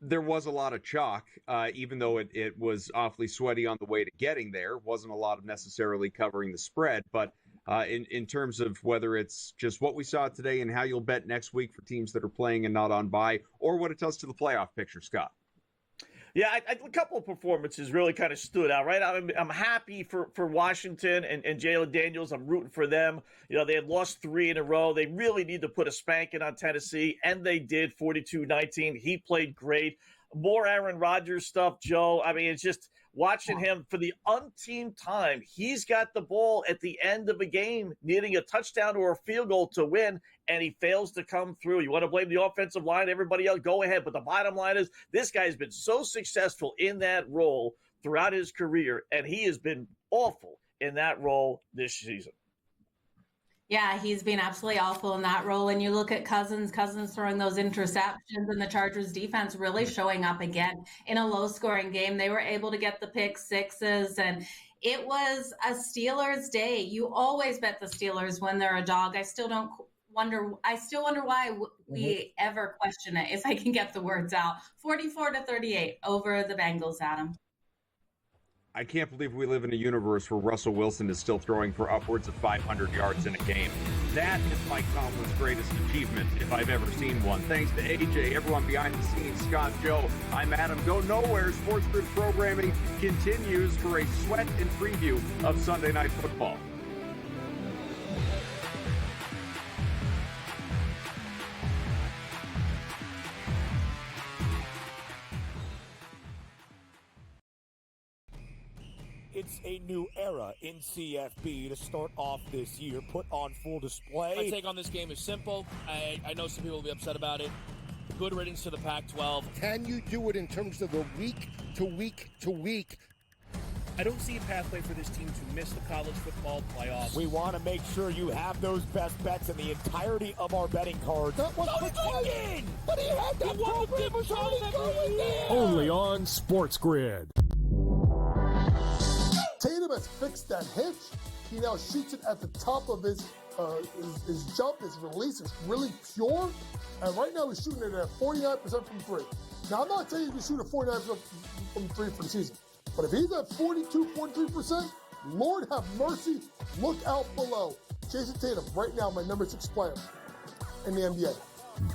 there was a lot of chalk, even though it was awfully sweaty on the way to getting there. Wasn't a lot of necessarily covering the spread, but in terms of whether it's just what we saw today and how you'll bet next week for teams that are playing and not on bye, or what it does to the playoff picture, Scott. Yeah, a couple of performances really kind of stood out, right? I'm happy for Washington and Jalen Daniels. I'm rooting for them. They had lost 3 in a row. They really need to put a spanking on Tennessee, and they did, 42-19. He played great. More Aaron Rodgers stuff, Joe. I mean, it's just watching him for the umpteenth time. He's got the ball at the end of a game, needing a touchdown or a field goal to win, and he fails to come through. You want to blame the offensive line, everybody else, go ahead. But the bottom line is this guy's been so successful in that role throughout his career, and he has been awful in that role this season. Yeah, he's been absolutely awful in that role. And you look at Cousins throwing those interceptions, and the Chargers defense really showing up again in a low-scoring game. They were able to get the pick sixes, and it was a Steelers day. You always bet the Steelers when they're a dog. I still wonder why we ever question it, if I can get the words out. 44-38 over the Bengals, Adam. I can't believe we live in a universe where Russell Wilson is still throwing for upwards of 500 yards in a game. That is Mike Tomlin's greatest achievement, if I've ever seen one. Thanks to AJ, everyone behind the scenes, Scott, Joe. I'm Adam. Go nowhere. SportsGrid programming continues for a sweat and preview of Sunday Night Football. It's a new era in CFB to start off this year, put on full display. My take on this game is simple. I know some people will be upset about it. Good riddance to the Pac-12. Can you do it in terms of the week to week to week? I don't see a pathway for this team to miss the college football playoffs. We want to make sure you have those best bets in the entirety of our betting cards. That was again! But he had that program was already going there! Only on SportsGrid. Tatum has fixed that hitch. He now shoots it at the top of his jump, his release is really pure. And right now he's shooting it at 49% from 3. Now, I'm not saying you can shoot at 49% from 3 for the season. But if he's at 42, 43%, Lord have mercy, look out below. Jason Tatum, right now, my number 6 player in the NBA.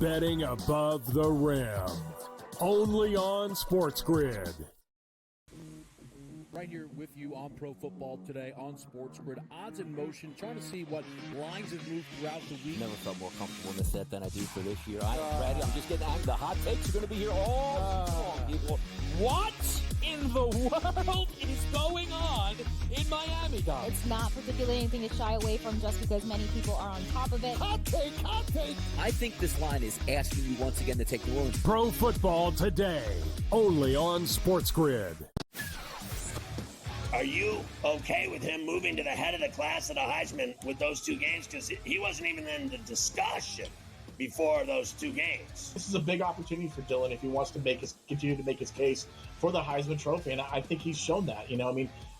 Betting above the rim. Only on SportsGrid. Right here with you on Pro Football Today on SportsGrid. Odds in motion, trying to see what lines have moved throughout the week. Never felt more comfortable in this set than I do for this year. Brady, I'm just getting angry. The hot takes are going to be here all long, people. What in the world is going on in Miami, Dom? It's not particularly anything to shy away from just because many people are on top of it. Hot take. I think this line is asking you once again to take New Orleans. Pro Football Today. Only on SportsGrid. Are you okay with him moving to the head of the class of the Heisman with those 2 games? Because he wasn't even in the discussion before those 2 games. This is a big opportunity for Dylan if he wants to continue to make his case for the Heisman Trophy, and I think he's shown that.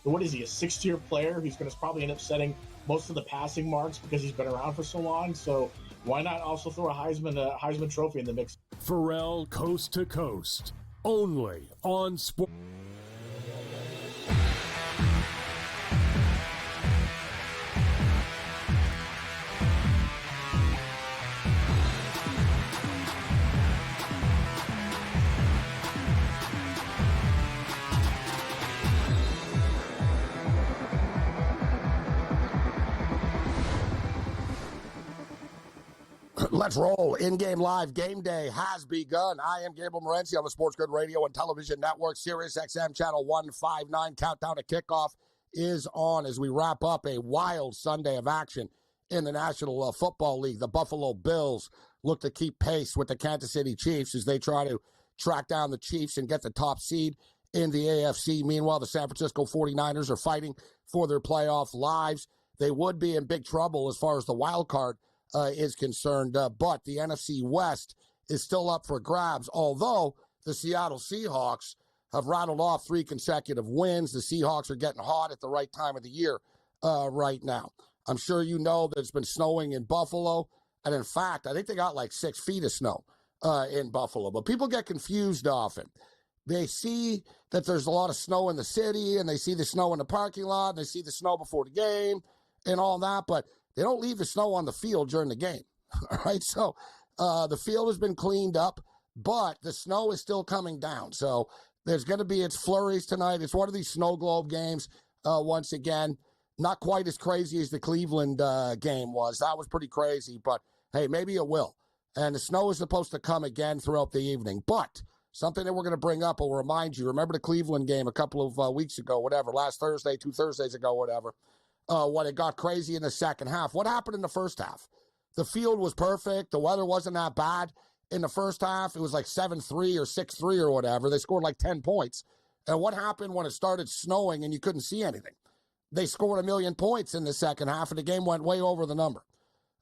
What is he, a 6th-year player who's going to probably end up setting most of the passing marks because he's been around for so long? So why not also throw a Heisman Trophy in the mix? Pharrell Coast to Coast. Only on Sport. Let's roll. In-game live game day has begun. I am Gabriel Morency on the SportsGrid Radio and Television Network, Sirius XM Channel 159. Countdown to kickoff is on as we wrap up a wild Sunday of action in the National Football League. The Buffalo Bills look to keep pace with the Kansas City Chiefs as they try to track down the Chiefs and get the top seed in the AFC. Meanwhile, the San Francisco 49ers are fighting for their playoff lives. They would be in big trouble as far as the wild card is concerned, but the NFC West is still up for grabs, although the Seattle Seahawks have rattled off 3 consecutive wins. The Seahawks are getting hot at the right time of the year right now. I'm sure you know that it's been snowing in Buffalo, and in fact, I think they got like 6 feet of snow in Buffalo, but people get confused often. They see that there's a lot of snow in the city, and they see the snow in the parking lot, and they see the snow before the game and all that, but they don't leave the snow on the field during the game. All right, so the field has been cleaned up, but the snow is still coming down. So there's going to be its flurries tonight. It's one of these snow globe games once again. Not quite as crazy as the Cleveland game was. That was pretty crazy, but hey, maybe it will. And the snow is supposed to come again throughout the evening. But something that we're going to bring up will remind you. Remember the Cleveland game a couple of weeks ago, whatever, last Thursday, 2 Thursdays ago, whatever. When it got crazy in the second half. What happened in the first half? The field was perfect. The weather wasn't that bad. In the first half, it was like 7-3 or 6-3 or whatever. They scored like 10 points. And what happened when it started snowing and you couldn't see anything? They scored 1 million points in the second half, and the game went way over the number.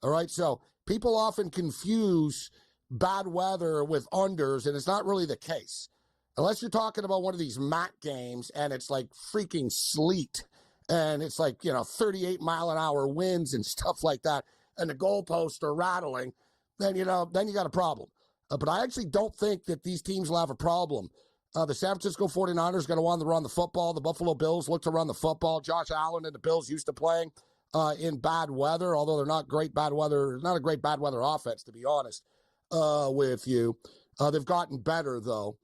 All right, so people often confuse bad weather with unders, and it's not really the case. Unless you're talking about one of these MAC games, and it's like freaking sleet. And it's like, 38-mile-an-hour winds and stuff like that, and the goalposts are rattling, then you got a problem. But I actually don't think that these teams will have a problem. The San Francisco 49ers are going to want to run the football. The Buffalo Bills look to run the football. Josh Allen and the Bills used to playing in bad weather, although they're not great bad weather. Not a great bad weather offense, to be honest with you. They've gotten better, though.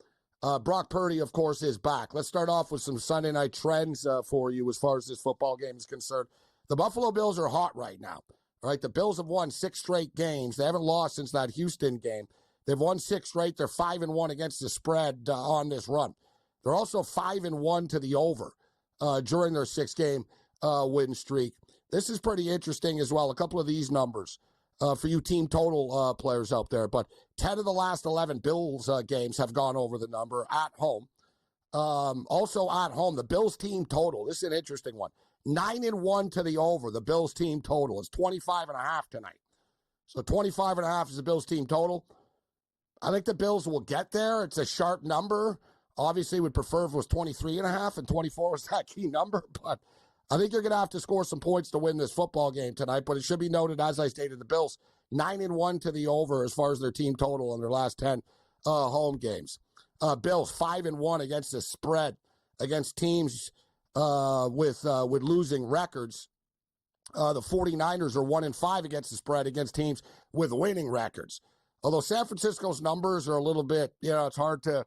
Brock Purdy, of course, is back. Let's start off with some Sunday night trends for you as far as this football game is concerned. The Buffalo Bills are hot right now. All right, the Bills have won 6 straight games. They haven't lost since that Houston game. They've won 6 straight. They're 5-1 against the spread on this run. They're also 5-1 to the over during their 6-game win streak. This is pretty interesting as well. A couple of these numbers for you team total players out there. But 10 of the last 11 Bills games have gone over the number at home. Also at home, the Bills team total. This is an interesting one. 9-1 to the over, the Bills team total. It's 25.5 tonight. So 25.5 is the Bills team total. I think the Bills will get there. It's a sharp number. Obviously, would prefer if it was 23.5 and 24 is that key number. But I think you're going to have to score some points to win this football game tonight. But it should be noted, as I stated, the Bills 9-1 to the over as far as their team total in their last 10 home games. Bills 5-1 against the spread against teams with losing records. The 49ers are 1-5 against the spread against teams with winning records. Although San Francisco's numbers are a little bit, it's hard to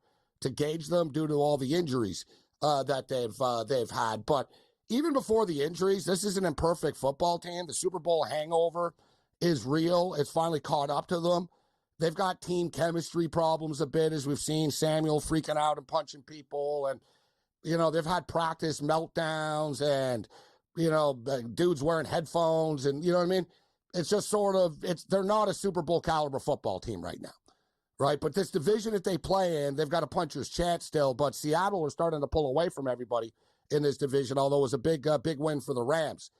gauge them due to all the injuries that they've had. But even before the injuries, this is an imperfect football team. The Super Bowl hangover is real. It's finally caught up to them. They've got team chemistry problems a bit, as we've seen Samuel freaking out and punching people. And, they've had practice meltdowns and, dudes wearing headphones and, you know what I mean? It's just they're not a Super Bowl caliber football team right now, right? But this division that they play in, they've got a puncher's chance still. But Seattle are starting to pull away from everybody in this division, although it was a big win for the Rams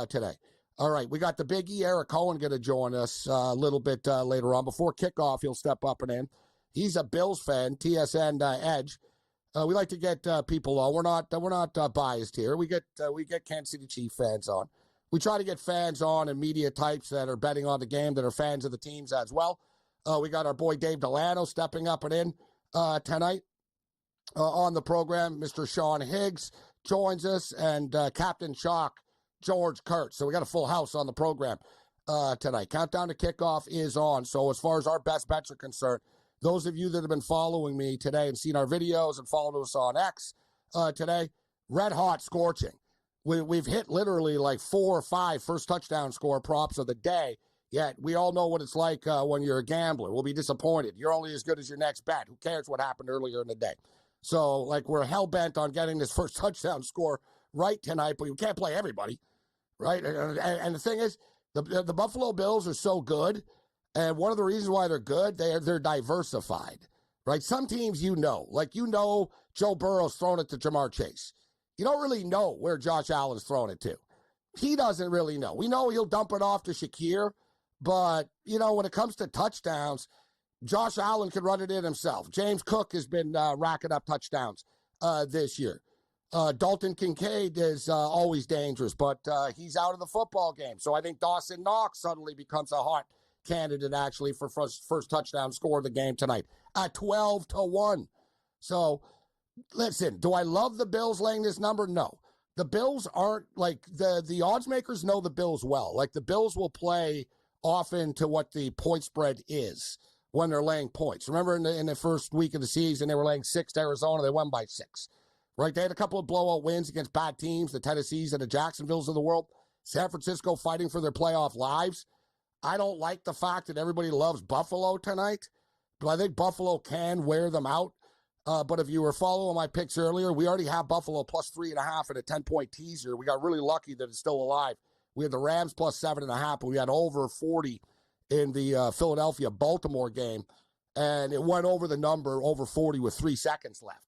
today. All right, we got the Big E, Eric Cohen, going to join us a little bit later on. Before kickoff, he'll step up and in. He's a Bills fan, TSN Edge. We like to get people on. We're not biased here. We get Kansas City Chiefs fans on. We try to get fans on and media types that are betting on the game that are fans of the teams as well. We got our boy Dave Delano stepping up and in tonight on the program. Mr. Sean Higgs joins us, and Captain Shock, George Kurtz. So we got a full house on the program tonight. Countdown to kickoff is on. So as far as our best bets are concerned, those of you that have been following me today and seen our videos and followed us on X today, red hot scorching. We've hit literally like 4 or 5 first touchdown score props of the day Yet we all know what it's like when you're a gambler. We'll be disappointed. You're only as good as your next bet. Who cares what happened earlier in the day? So, like, we're hell-bent on getting this first touchdown score right tonight, but you can't play everybody, right? And the thing is, the Buffalo Bills are so good, and one of the reasons why they're good, they're diversified, right? Some teams like Joe Burrow's thrown it to Jamar Chase. You don't really know where Josh Allen's thrown it to. He doesn't really know. We know he'll dump it off to Shakir, but, when it comes to touchdowns, Josh Allen can run it in himself. James Cook has been racking up touchdowns this year. Dalton Kincaid is always dangerous, but he's out of the football game. So I think Dawson Knox suddenly becomes a hot candidate, actually, for first touchdown score of the game tonight at 12-1. So, listen, do I love the Bills laying this number? No. The Bills aren't, the odds makers know the Bills well. Like, the Bills will play often to what the point spread is when they're laying points. Remember in the first week of the season, they were laying 6 to Arizona. They won by 6. Right? They had a couple of blowout wins against bad teams, the Tennessees and the Jacksonvilles of the world. San Francisco fighting for their playoff lives. I don't like the fact that everybody loves Buffalo tonight, but I think Buffalo can wear them out. But if you were following my picks earlier, we already have Buffalo plus 3.5 and a 10-point teaser. We got really lucky that it's still alive. We had the Rams plus 7.5, but we had over 40 in the Philadelphia-Baltimore game, and it went over the number, over 40 with 3 seconds left.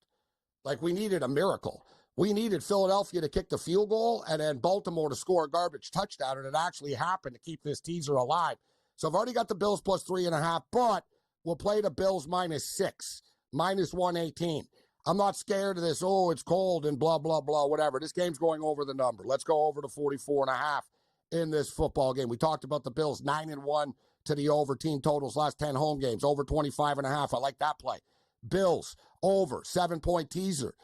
Like, we needed a miracle. We needed Philadelphia to kick the field goal and then Baltimore to score a garbage touchdown, and it actually happened to keep this teaser alive. So I've already got the Bills plus 3.5, but we'll play the Bills -6, -118. I'm not scared of this, it's cold and blah, blah, blah, whatever. This game's going over the number. Let's go over to 44.5 in this football game. We talked about the Bills, 9-1 to the over team totals last 10 home games, over 25.5. I like that play. Bills, over, 7-point teaser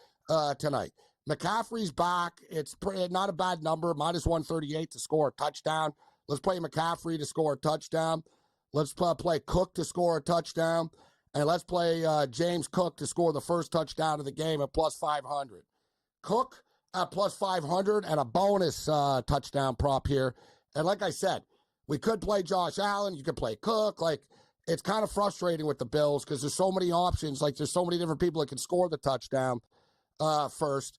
tonight. McCaffrey's back. It's not a bad number, -138 to score a touchdown. Let's play McCaffrey to score a touchdown. Let's play Cook to score a touchdown. And let's play James Cook to score the first touchdown of the game at plus 500. Cook at plus 500 and a bonus touchdown prop here. And like I said, we could play Josh Allen. You could play Cook. Like, it's kind of frustrating with the Bills because there's so many options. Like, there's so many different people that can score the touchdown first.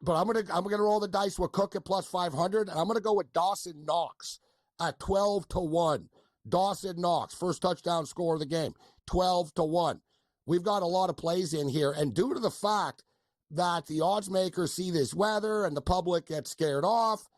But I'm gonna roll the dice with Cook at plus 500, and I'm gonna go with Dawson Knox at 12-1. Dawson Knox, first touchdown score of the game, 12-1. We've got a lot of plays in here, and due to the fact that the odds makers see this weather and the public gets scared off,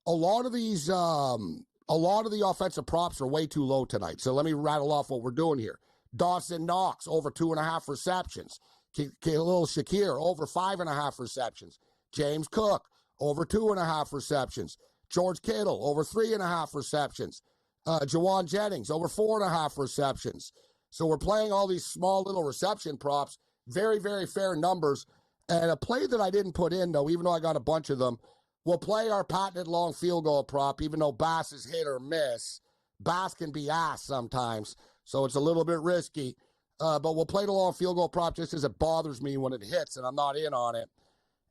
a lot of the offensive props are way too low tonight. So let me rattle off what we're doing here. Dawson Knox over 2.5 receptions. Khalil Shakir over 5.5 receptions. James Cook over 2.5 receptions. George Kittle over 3.5 receptions. Jawan Jennings over 4.5 receptions. So we're playing all these small little reception props. Very, very fair numbers. And a play that I didn't put in, though, even though I got a bunch of them, we'll play our patented long field goal prop, even though Bass is hit or miss. Bass can be ass sometimes, so it's a little bit risky. But we'll play the long field goal prop just as it bothers me when it hits, and I'm not in on it.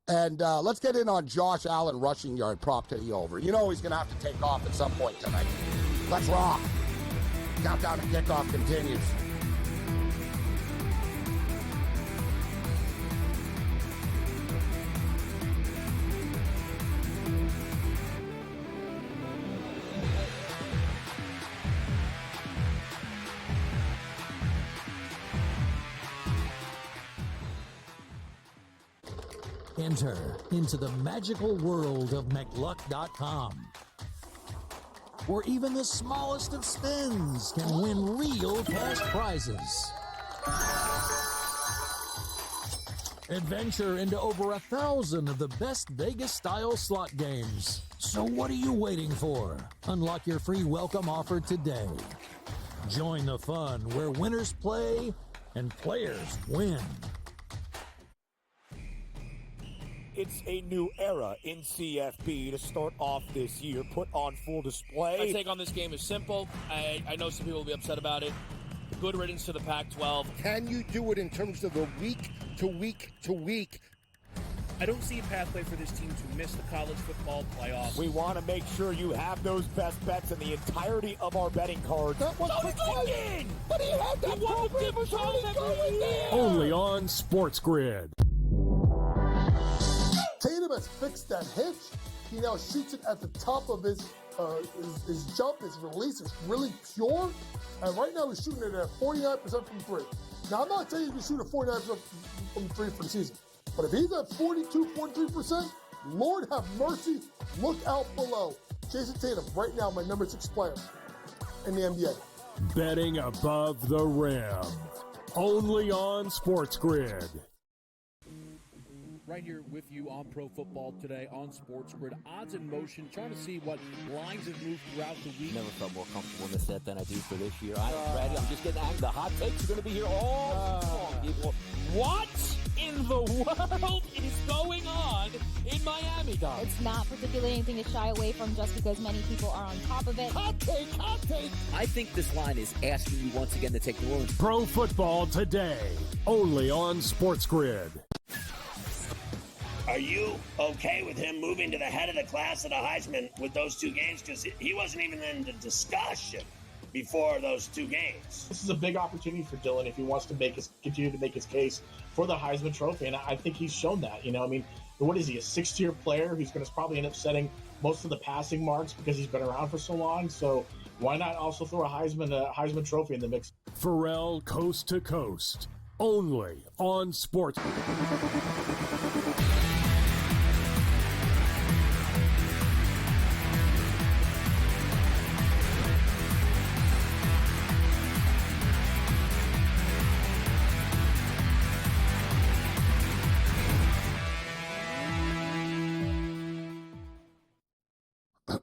And let's get in on Josh Allen rushing yard prop to the over. You know he's going to have to take off at some point tonight. Let's rock. Countdown to kickoff continues. Enter into the magical world of McLuck.com, where even the smallest of spins can win real cash prizes. Adventure into over 1,000 of the best Vegas-style slot games. So what are you waiting for? Unlock your free welcome offer today. Join the fun where winners play and players win. It's a new era in CFB to start off this year, put on full display. My take on this game is simple. I know some people will be upset about it. Good riddance to the Pac-12. Can you do it in terms of the week to week to week? I don't see a pathway for this team to miss the college football playoffs. We want to make sure you have those best bets in the entirety of our betting cards. That was in! But he had that program was already going there! Only on SportsGrid. Tatum has fixed that hitch. He now shoots it at the top of his jump. His release is really pure. And right now he's shooting it at 49% from three. Now, I'm not saying he's going to shoot at 49% from three for the season. But if he's at 42.3%, Lord have mercy, look out below. Jason Tatum, right now, my number 6 player in the NBA. Betting above the rim. Only on SportsGrid. Right here with you on Pro Football Today on SportsGrid. Odds in motion, trying to see what lines have moved throughout the week. Never felt more comfortable in this set than I do for this year. Brady, I'm just getting angry. The hot takes are going to be here all long, people. What in the world is going on in Miami, Dom? It's not particularly anything to shy away from just because many people are on top of it. Hot take, hot take. I think this line is asking you once again to take New Orleans. Pro Football Today. Only on SportsGrid. Are you okay with him moving to the head of the class of the Heisman with those 2 games? Because he wasn't even in the discussion before those 2 games. This is a big opportunity for Dylan if he wants to continue to make his case for the Heisman Trophy, and I think he's shown that. What is he, a 6th-tier player who's going to probably end up setting most of the passing marks because he's been around for so long? So why not also throw a Heisman Trophy in the mix? Pharrell Coast to Coast. Only on Sports.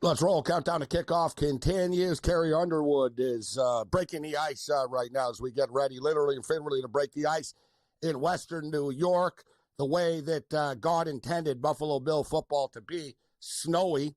Let's roll. Countdown to kickoff continues. Carrie Underwood is breaking the ice right now as we get ready, literally and figuratively, to break the ice in Western New York, the way that God intended Buffalo Bill football to be, snowy.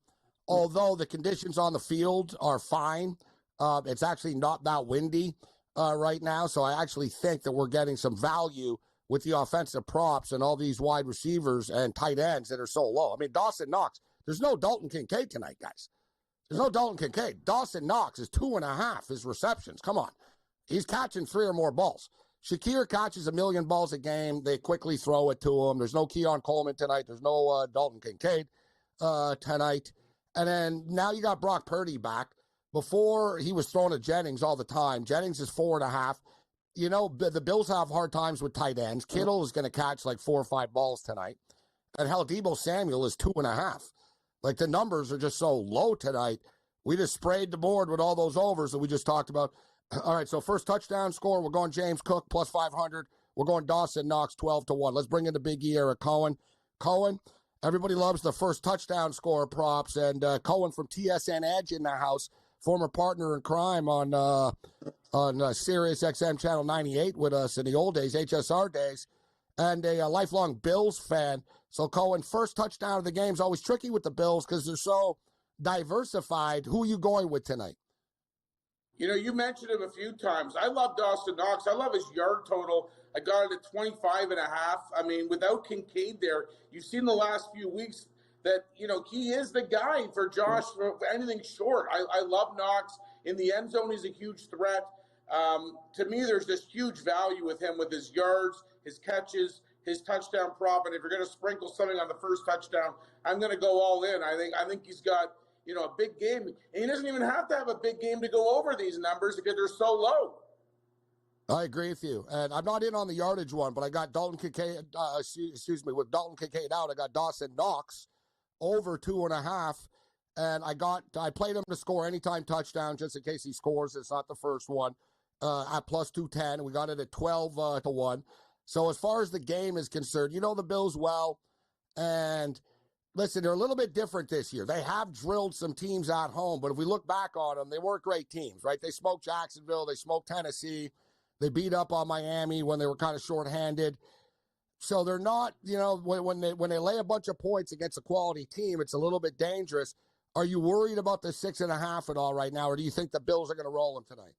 Although the conditions on the field are fine, it's actually not that windy right now, so I actually think that we're getting some value with the offensive props and all these wide receivers and tight ends that are so low. I mean, Dawson Knox. There's no Dalton Kincaid tonight, guys. There's no Dalton Kincaid. Dawson Knox is 2.5 his receptions. Come on. He's catching 3 or more balls. Shakir catches 1 million balls a game. They quickly throw it to him. There's no Keon Coleman tonight. There's no Dalton Kincaid tonight. And then now you got Brock Purdy back. Before, he was throwing to Jennings all the time. Jennings is 4.5. You know, the Bills have hard times with tight ends. Kittle is going to catch like 4 or 5 balls tonight. And hell, Deebo Samuel is 2.5. Like, the numbers are just so low tonight. We just sprayed the board with all those overs that we just talked about. All right, so first touchdown score, we're going James Cook plus 500. We're going Dawson Knox 12-1. Let's bring in the Big E era, Cohen. Cohen, everybody loves the first touchdown score props. And Cohen from TSN Edge in the house, former partner in crime on Sirius XM Channel 98 with us in the old days, HSR days, and a lifelong Bills fan. So, Cohen, first touchdown of the game is always tricky with the Bills because they're so diversified. Who are you going with tonight? You know, you mentioned him a few times. I love Dawson Knox. I love his yard total. I got it at 25.5. I mean, without Kincaid there, you've seen the last few weeks that, you know, he is the guy for Josh for anything short. I love Knox. In the end zone, he's a huge threat. To me, there's this huge value with him with his yards, his catches, his touchdown prop, and if you're going to sprinkle something on the first touchdown, I'm going to go all in. I think he's got, you know, a big game, and he doesn't even have to have a big game to go over these numbers because they're so low. I agree with you, and I'm not in on the yardage one, but I got Dalton Kincaid. With Dalton Kincaid out, I got Dawson Knox over 2.5, and I played him to score anytime touchdown just in case he scores. It's not the first one at plus 210. We got it at 12-1. So as far as the game is concerned, you know the Bills well, and listen, they're a little bit different this year. They have drilled some teams at home, but if we look back on them, they weren't great teams, right? They smoked Jacksonville, they smoked Tennessee, they beat up on Miami when they were kind of shorthanded. So they're not, you know, when they lay a bunch of points against a quality team, it's a little bit dangerous. Are you worried about the 6.5 at all right now, or do you think the Bills are going to roll them tonight?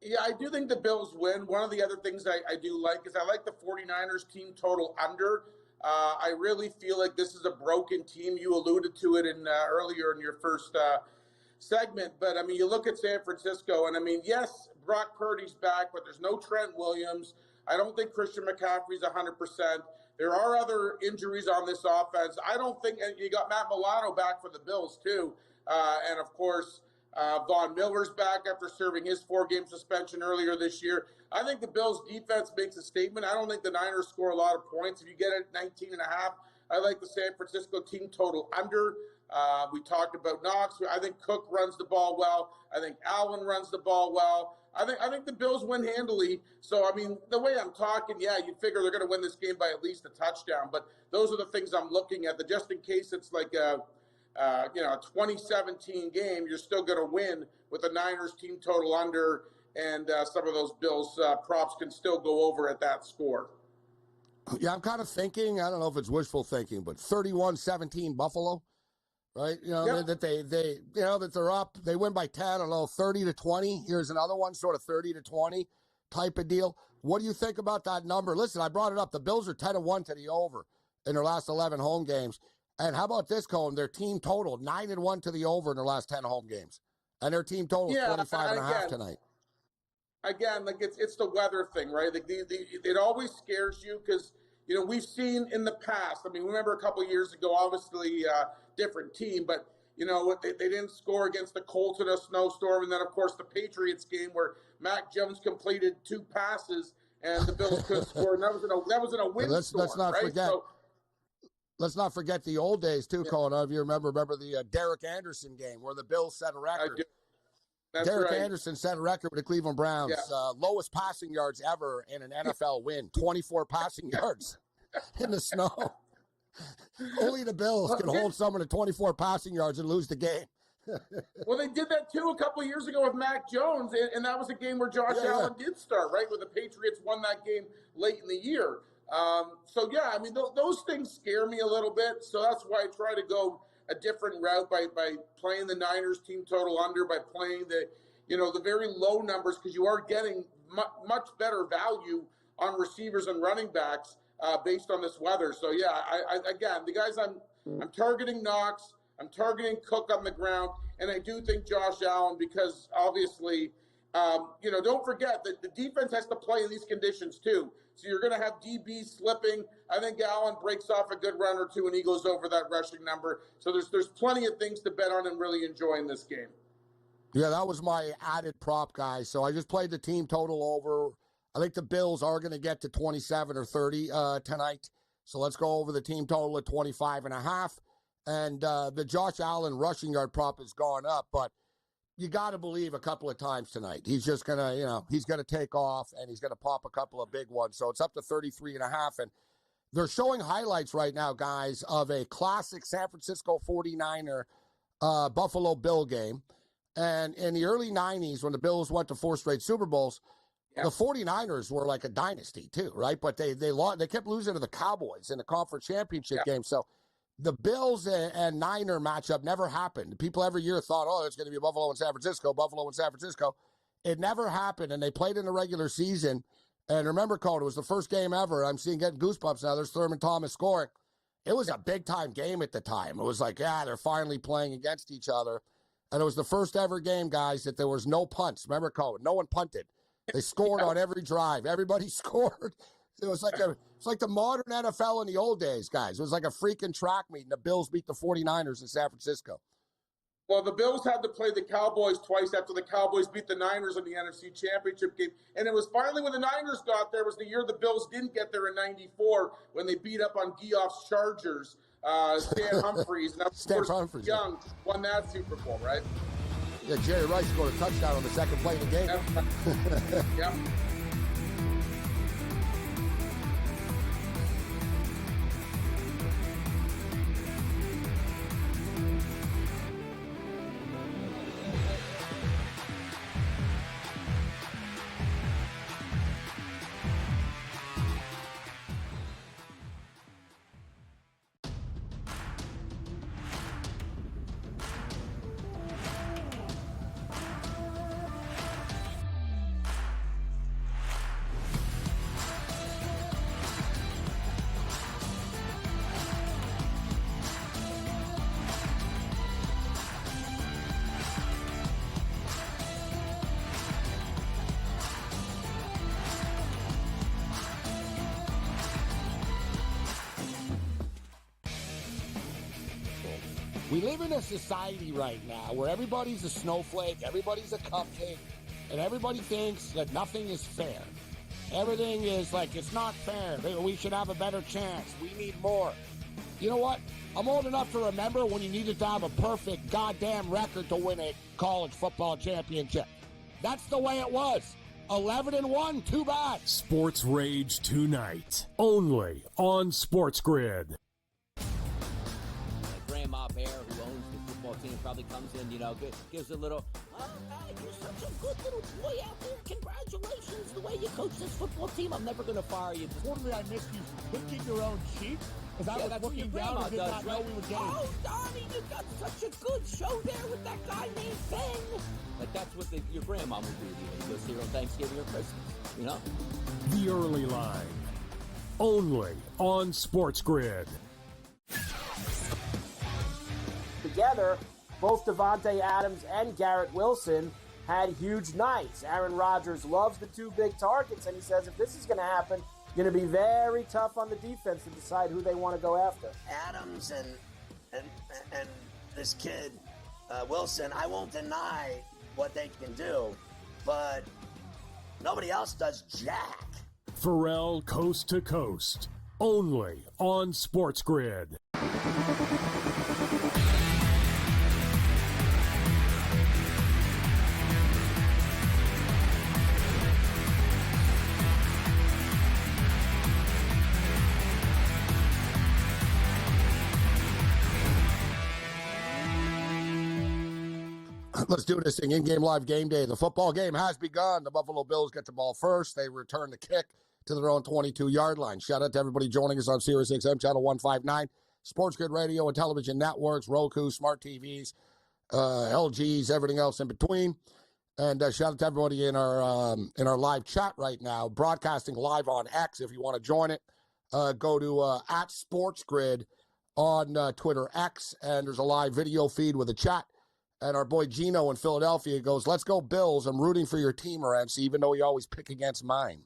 Yeah, I do think the Bills win. One of the other things I do like is I like the 49ers team total under. I really feel like this is a broken team. You alluded to it in earlier in your first segment, but I mean, you look at San Francisco, and I mean, yes, Brock Purdy's back, but there's no Trent Williams. I don't think Christian McCaffrey's 100%. There are other injuries on this offense. I don't think, and you got Matt Milano back for the Bills too, and of course, Von Miller's back after serving his 4-game suspension earlier this year. I think the Bills defense makes a statement. I don't think the Niners score a lot of points. If you get it at 19.5, I like the San Francisco team total under. We talked about Knox. I think Cook runs the ball well. I think Allen runs the ball well. I think the Bills win handily. So, I mean, the way I'm talking, yeah, you figure they're going to win this game by at least a touchdown. But those are the things I'm looking at. Just in case it's like a 2017 game, you're still going to win with the Niners team total under, and some of those Bills props can still go over at that score. Yeah, I'm kind of thinking, I don't know if it's wishful thinking, but 31-17 Buffalo, right? You know, that that they're up. They win by 10, I don't know, 30-20. Here's another one, sort of 30-20 type of deal. What do you think about that number? Listen, I brought it up. The Bills are 10-1 to the over in their last 11 home games. And how about this, Cohen? Their team total 9-1 to the over in their last 10 home games, and their team total is 25.5 tonight. Again, like it's the weather thing, right? Like it always scares you because we've seen in the past. I mean, remember a couple of years ago, obviously different team, but they didn't score against the Colts in a snowstorm, and then of course the Patriots game where Mac Jones completed 2 passes and the Bills couldn't score, and that was in a windstorm. Let's not forget. Let's not forget the old days, too, Colin. If you remember the Derek Anderson game where the Bills set a record. I do. That's Derek right. Anderson set a record with the Cleveland Browns. Yeah. Lowest passing yards ever in an NFL win. 24 passing yards in the snow. Only the Bills can hold someone to 24 passing yards and lose the game. Well, they did that, too, a couple of years ago with Mac Jones, and that was a game where Josh Allen did start, right, where the Patriots won that game late in the year. I mean, those things scare me a little bit. So that's why I try to go a different route by playing the Niners team total under, by playing the very low numbers, because you are getting much better value on receivers and running backs based on this weather. So again, the guys I'm targeting Knox, I'm targeting Cook on the ground, and I do think Josh Allen, because obviously, don't forget that the defense has to play in these conditions too. So you're going to have DB slipping. I think Allen breaks off a good run or two and he goes over that rushing number. So there's plenty of things to bet on and really enjoy in this game. Yeah, that was my added prop, guys. So I just played the team total over. I think the Bills are going to get to 27 or 30 tonight. So let's go over the team total at 25.5. And the Josh Allen rushing yard prop has gone up, but you got to believe a couple of times tonight. He's just going to, he's going to take off and he's going to pop a couple of big ones. So it's up to 33.5. And they're showing highlights right now, guys, of a classic San Francisco 49er Buffalo Bill game. And in the early 90s, when the Bills went to 4 straight Super Bowls, the 49ers were like a dynasty too, right? But they kept losing to the Cowboys in the conference championship game. So the Bills and Niner matchup never happened. People every year thought, oh, it's going to be Buffalo and San Francisco. It never happened, and they played in the regular season. And remember, Cole, it was the first game ever. I'm getting goosebumps now. There's Thurman Thomas scoring. It was a big-time game at the time. It was like, they're finally playing against each other. And it was the first ever game, guys, that there was no punts. Remember, Cole, no one punted. They scored on every drive. Everybody scored. It was like the modern NFL in the old days, guys. It was like a freaking track meet, and the Bills beat the 49ers in San Francisco. Well, the Bills had to play the Cowboys twice after the Cowboys beat the Niners in the NFC Championship game. And it was finally when the Niners got there, was the year the Bills didn't get there in 94 when they beat up on Geoff's Chargers, Stan Humphries. And of course, Young won that Super Bowl, right? Yeah, Jerry Rice scored a touchdown on the second play of the game. Yep. We live in a society right now where everybody's a snowflake, everybody's a cupcake, and everybody thinks that nothing is fair. Everything is like, it's not fair. We should have a better chance. We need more. You know what? I'm old enough to remember when you needed to have a perfect goddamn record to win a college football championship. That's the way it was. 11-1, too bad. Sports Rage tonight, only on SportsGrid. Grandma Bear, who owns the football team, probably comes in, gives a little, you're such a good little boy out there. Congratulations, the way you coach this football team. I'm never going to fire you. Quarterly, I missed you picking your own sheep. Because I was looking down and did not know we were getting. Oh, Donnie, you got such a good show there with that guy named Finn. Like, that's what your grandma would do. You go see her on Thanksgiving or Christmas, The Early Line, only on SportsGrid. Together, both Davante Adams and Garrett Wilson had huge nights. Aaron Rodgers loves the two big targets, and he says if this is going to happen, it's going to be very tough on the defense to decide who they want to go after. Adams and this kid, Wilson, I won't deny what they can do, but nobody else does jack. Pharrell Coast to Coast, only on SportsGrid. Let's do this thing. In-game live game day. The football game has begun. The Buffalo Bills get the ball first. They return the kick to their own 22-yard line. Shout out to everybody joining us on Sirius XM Channel 159, SportsGrid Radio and Television Networks, Roku, Smart TVs, LGs, everything else in between. And shout out to everybody in our live chat right now, broadcasting live on X. If you want to join it, go to at SportsGrid on Twitter X, and there's a live video feed with a chat. And our boy Gino in Philadelphia goes, "Let's go Bills. I'm rooting for your team, Rancy, even though you always pick against mine."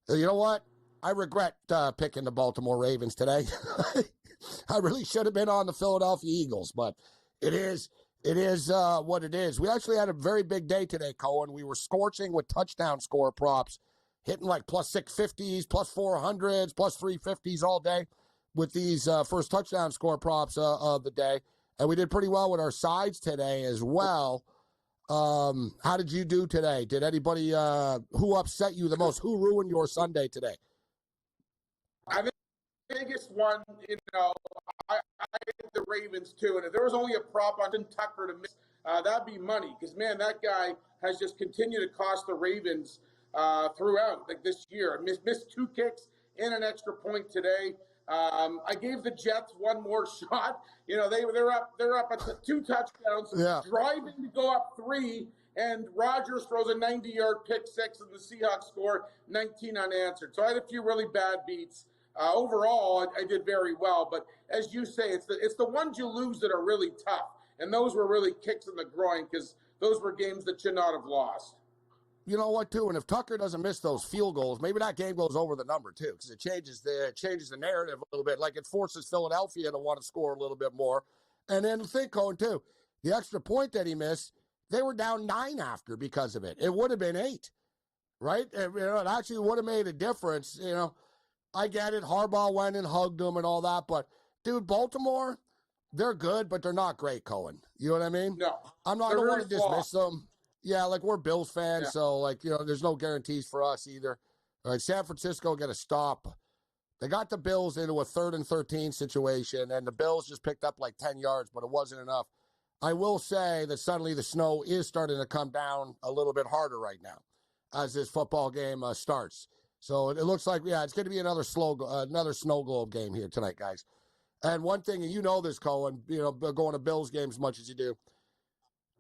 You know what? I regret picking the Baltimore Ravens today. I really should have been on the Philadelphia Eagles, but it is what it is. We actually had a very big day today, Cohen. We were scorching with touchdown score props, hitting like plus 650s, plus 400s, plus 350s all day with these first touchdown score props of the day. And we did pretty well with our sides today as well. How did you do today? Did anybody, who upset you the most? Who ruined your Sunday today? I think the biggest one, I hit the Ravens too. And if there was only a prop on Tucker to miss, that'd be money. Because, man, that guy has just continued to cost the Ravens throughout, like this year. Missed two kicks and an extra point today. I gave the Jets one more shot. They're up at two touchdowns, driving to go up 3, and Rodgers throws a 90-yard pick 6, and the Seahawks score 19 unanswered. So I had a few really bad beats. Overall, I did very well, but as you say, it's the ones you lose that are really tough, and those were really kicks in the groin because those were games that should not have lost. You know what, too? And if Tucker doesn't miss those field goals, maybe that game goes over the number, too, because it changes the narrative a little bit. Like it forces Philadelphia to want to score a little bit more. And then think, Cohen, too, the extra point that he missed, they were down 9 after because of it. It would have been 8, right? It actually would have made a difference. I get it. Harbaugh went and hugged him and all that. But, dude, Baltimore, they're good, but they're not great, Cohen. You know what I mean? No. I don't want to dismiss them. Yeah, like we're Bills fans, so there's no guarantees for us either. All right, San Francisco get a stop. They got the Bills into a 3rd and 13 situation, and the Bills just picked up like 10 yards, but it wasn't enough. I will say that suddenly the snow is starting to come down a little bit harder right now as this football game starts. So it looks like, it's going to be another snow globe game here tonight, guys. And one thing, and you know this, Cohen, going to Bills games as much as you do,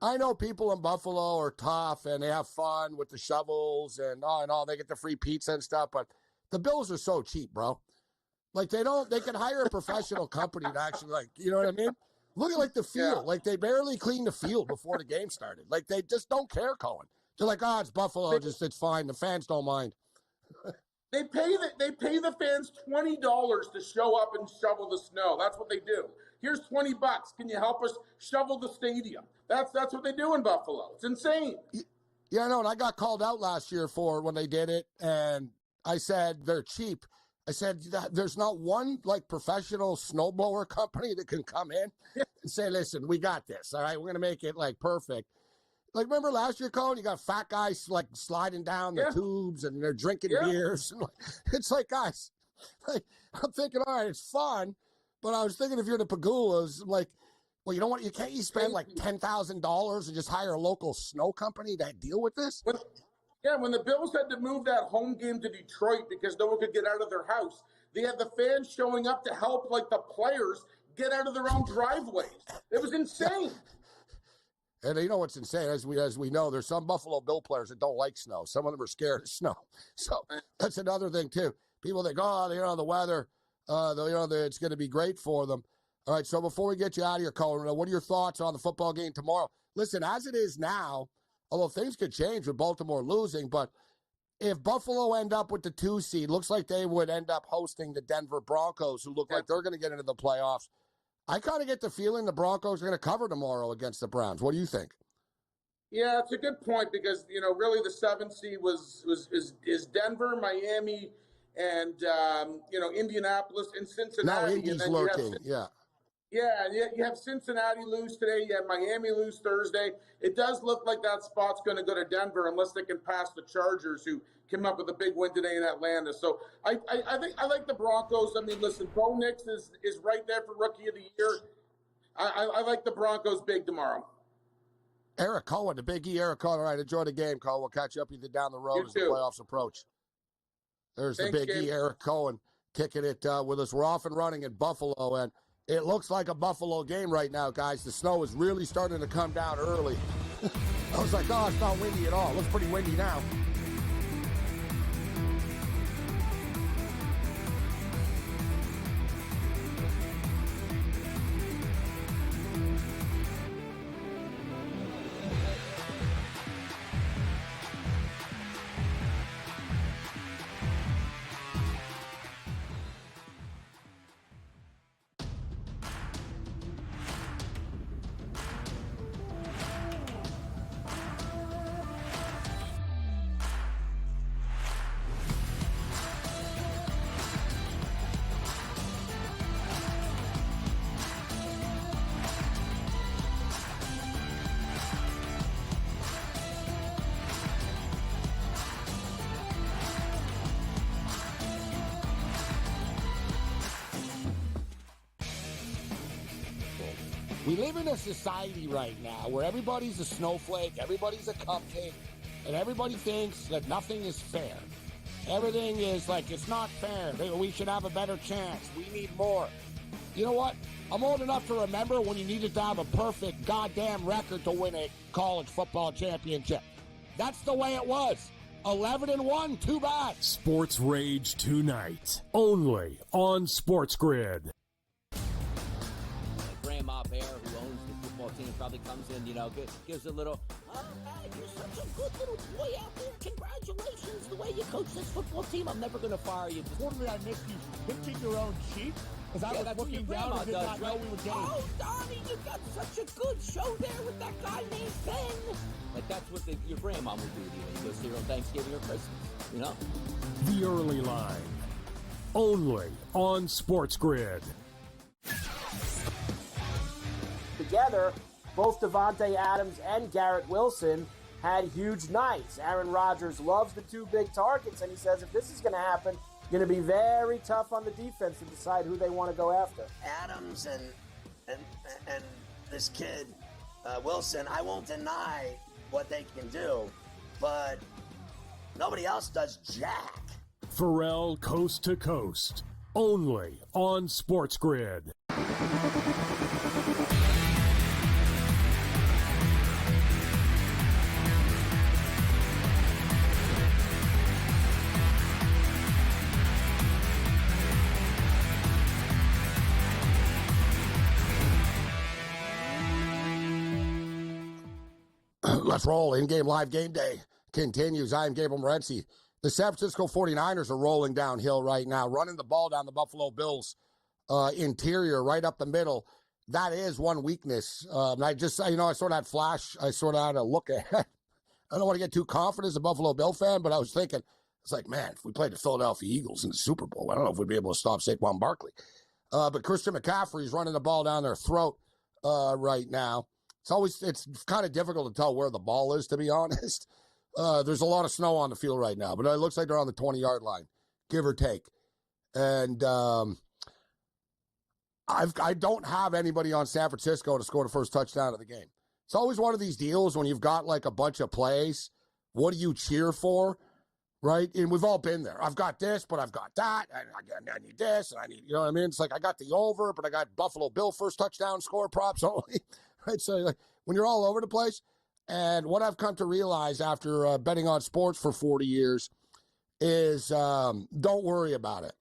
I know people in Buffalo are tough and they have fun with the shovels and all. They get the free pizza and stuff, but the Bills are so cheap, bro. Like they can hire a professional company to actually you know what I mean? Look at the field. Like they barely cleaned the field before the game started. Like they just don't care, Cohen. They're like, it's Buffalo, it's fine. The fans don't mind. They pay the fans $20 to show up and shovel the snow. That's what they do. Here's $20. Can you help us shovel the stadium? That's what they do in Buffalo. It's insane. Yeah, I know. And I got called out last year for when they did it, and I said they're cheap. I said there's not one like professional snowblower company that can come in and say, "Listen, we got this. All right, we're gonna make it like perfect." Like, remember last year, Colin? You got fat guys like sliding down the tubes and they're drinking beers. It's like, guys, like, I'm thinking, all right, it's fun, but I was thinking if you're the Pagulas, I'm like, well, you know what? Can't you spend like $10,000 and just hire a local snow company to deal with this? When the Bills had to move that home game to Detroit because no one could get out of their house, they had the fans showing up to help like the players get out of their own driveways. It was insane. And you know what's insane? As we know, there's some Buffalo Bill players that don't like snow. Some of them are scared of snow. So that's another thing, too. People think, the weather, it's going to be great for them. All right, so before we get you out of here, Colin, what are your thoughts on the football game tomorrow? Listen, as it is now, although things could change with Baltimore losing, but if Buffalo end up with the 2 seed, looks like they would end up hosting the Denver Broncos, who look like they're going to get into the playoffs. I kind of get the feeling the Broncos are going to cover tomorrow against the Browns. What do you think? Yeah, it's a good point because, really the 7th seed is Denver, Miami, and, Indianapolis and Cincinnati. Now Indy's lurking, yeah. Yeah, you have Cincinnati lose today. You have Miami lose Thursday. It does look like that spot's going to go to Denver unless they can pass the Chargers, who came up with a big win today in Atlanta. So I think I like the Broncos. I mean, listen, Bo Nix is right there for Rookie of the Year. I like the Broncos big tomorrow. Eric Cohen, the Big E Eric Cohen. All right, enjoy the game, Cole. We'll catch up with you down the road as the playoffs approach. There's the Big E Eric Cohen kicking it with us. We're off and running in Buffalo, and it looks like a Buffalo game right now, guys. The snow is really starting to come down early. I was like, oh, it's not windy at all. It looks pretty windy now. We live in a society right now where everybody's a snowflake, everybody's a cupcake, and everybody thinks that nothing is fair. Everything is like, it's not fair. We should have a better chance. We need more. You know what? I'm old enough to remember when you needed to have a perfect goddamn record to win a college football championship. That's the way it was. 11-1, too bad. Sports Rage tonight, only on SportsGrid. Grandma Bear, who owns the football team, probably comes in, gives a little, hey, you're such a good little boy out there. Congratulations, the way you coach this football team. I'm never going to fire you. Quarterly, I missed you pinching your own cheek because I was looking down and did not know we were getting. Oh, Donnie, you got such a good show there with that guy named Ben. Like, that's what your grandma would do to you. You go see her on Thanksgiving or Christmas, The Early Line, only on SportsGrid. Together, both Davante Adams and Garrett Wilson had huge nights. Aaron Rodgers loves the two big targets, and he says if this is going to happen, it's going to be very tough on the defense to decide who they want to go after. Adams and this kid, Wilson, I won't deny what they can do, but nobody else does jack. Pharrell Coast to Coast, only on SportsGrid. Let's roll. In-game live game day continues. I am Gabriel Morency. The San Francisco 49ers are rolling downhill right now, running the ball down the Buffalo Bills interior right up the middle. That is one weakness. I sort of had flash. I sort of had a look at I don't want to get too confident as a Buffalo Bill fan, but I was thinking, it's like, man, if we played the Philadelphia Eagles in the Super Bowl, I don't know if we'd be able to stop Saquon Barkley. But Christian McCaffrey's running the ball down their throat right now. It's kind of difficult to tell where the ball is, to be honest. There's a lot of snow on the field right now, but it looks like they're on the 20-yard line, give or take. And I don't have anybody on San Francisco to score the first touchdown of the game. It's always one of these deals when you've got like a bunch of plays. What do you cheer for, right? And we've all been there. I've got this, but I've got that. And I need this, and I need, you know what I mean? It's like I got the over, but I got Buffalo Bill first touchdown score props only, right? So like, when you're all over the place, and what I've come to realize after betting on sports for 40 years is don't worry about it.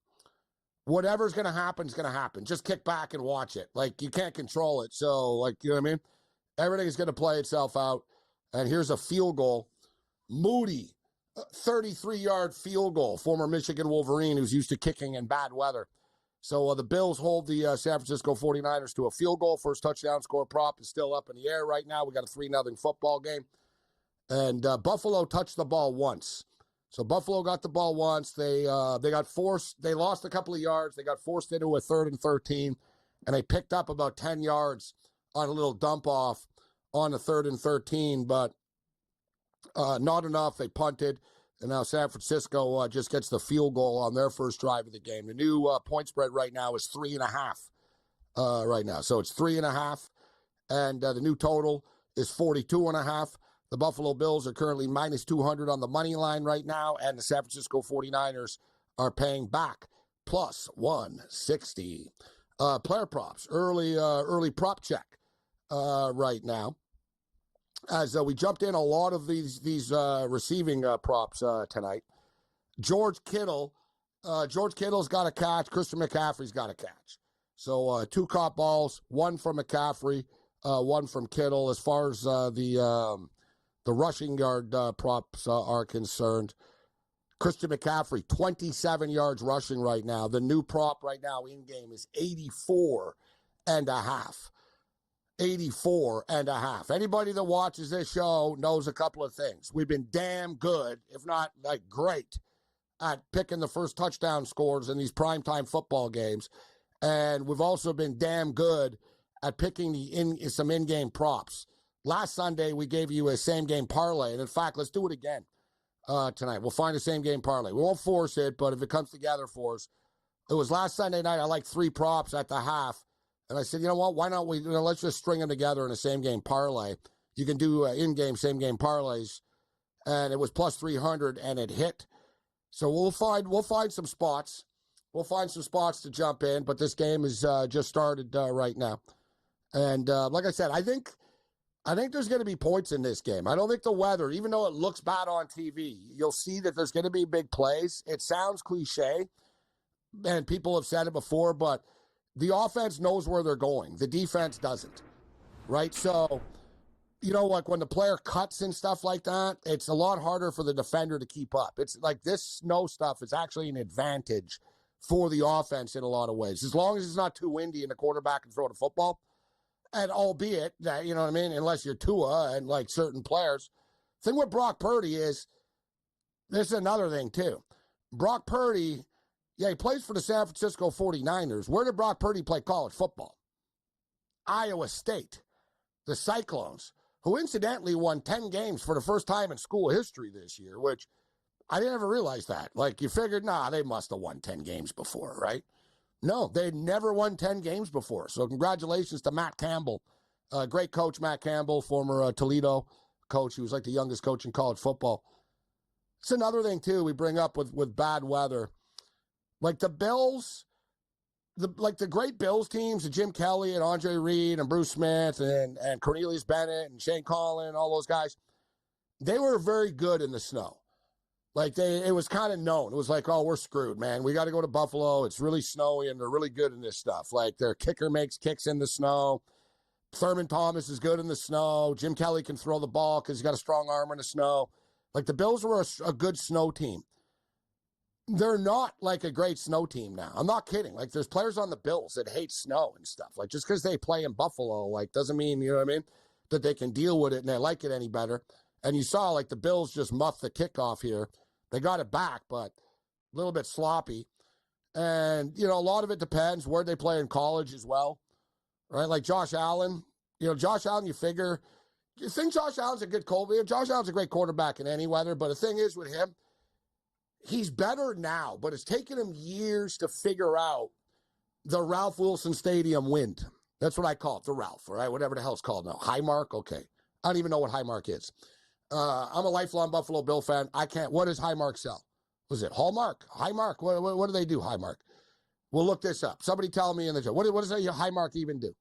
Whatever's going to happen is going to happen. Just kick back and watch it. Like, you can't control it. So, like, you know what I mean? Everything is going to play itself out. And here's a field goal. Moody, 33-yard field goal. Former Michigan Wolverine who's used to kicking in bad weather. So the Bills hold the San Francisco 49ers to a field goal. First touchdown score prop is still up in the air right now. We got a 3-0 football game. And Buffalo touched the ball once. So Buffalo got the ball once. They got forced. They lost a couple of yards. They got forced into a 3rd and 13, and they picked up about 10 yards on a little dump off on the 3rd and 13, but not enough. They punted, and now San Francisco just gets the field goal on their first drive of the game. The new point spread right now is 3.5 right now. So it's 3.5, and the new total is 42.5. The Buffalo Bills are currently minus 200 on the money line right now, and the San Francisco 49ers are paying back plus 160. Player props, early prop check right now. As we jumped in a lot of these receiving props tonight. George Kittle's got a catch. Christian McCaffrey's got a catch. So 2 caught balls, 1 from McCaffrey, 1 from Kittle. As far as the rushing yard props are concerned, Christian McCaffrey, 27 yards rushing right now. The new prop right now in-game is 84.5. 84.5. Anybody that watches this show knows a couple of things. We've been damn good, if not like great, at picking the first touchdown scores in these primetime football games. And we've also been damn good at picking some in-game props. Last Sunday, we gave you a same-game parlay. And, in fact, let's do it again tonight. We'll find a same-game parlay. We won't force it, but if it comes together for us. It was last Sunday night. I liked 3 props at the half. And I said, you know what, why not let's just string them together in a same-game parlay. You can do in-game, same-game parlays. And it was plus 300, and it hit. So we'll find some spots. We'll find some spots to jump in, but this game is just started right now. And like I said, I think there's going to be points in this game. I don't think the weather, even though it looks bad on TV, you'll see that there's going to be big plays. It sounds cliche, and people have said it before, but the offense knows where they're going. The defense doesn't, right? So, you know, like when the player cuts and stuff like that, it's a lot harder for the defender to keep up. It's like this snow stuff is actually an advantage for the offense in a lot of ways. As long as it's not too windy and the quarterback can throw the football, and albeit that, you know what I mean, unless you're Tua and like certain players. The thing with Brock Purdy is, this is another thing too. Brock Purdy, he plays for the San Francisco 49ers. Where did Brock Purdy play college football? Iowa State. The Cyclones, who incidentally won 10 games for the first time in school history this year, which I didn't ever realize that. Like, you figured, they must have won 10 games before, right? No, they'd never won 10 games before. So congratulations to Matt Campbell. Great coach, Matt Campbell, former Toledo coach. He was like the youngest coach in college football. It's another thing, too, we bring up with bad weather. Like the Bills, the great Bills teams, the Jim Kelly and Andre Reed and Bruce Smith and Cornelius Bennett and Shane Collin and all those guys, they were very good in the snow. Like it was kind of known. It was like, oh, we're screwed, man. We got to go to Buffalo. It's really snowy, and they're really good in this stuff. Like their kicker makes kicks in the snow. Thurman Thomas is good in the snow. Jim Kelly can throw the ball because he's got a strong arm in the snow. Like the Bills were a good snow team. they're not like a great snow team now. I'm not kidding. Like, there's players on the Bills that hate snow and stuff. Like, just because they play in Buffalo, like, doesn't mean, you know what I mean, that they can deal with it and they like it any better. And you saw, like, the Bills just muffed the kickoff here. They got it back, but a little bit sloppy. And, you know, a lot of it depends where they play in college as well, right? Like Josh Allen, you think Josh Allen's a good quarterback. Josh Allen's a great quarterback in any weather, but the thing is with him, he's better now, but it's taken him years to figure out the Ralph Wilson Stadium wind. That's what I call it, the Ralph, all right? Whatever the hell it's called now. Highmark? Okay. I don't even know what Highmark is. I'm a lifelong Buffalo Bill fan. What does Highmark sell? Was it Hallmark? Highmark? What do they do, Highmark? We'll look this up. Somebody tell me in the chat. What does Highmark even do?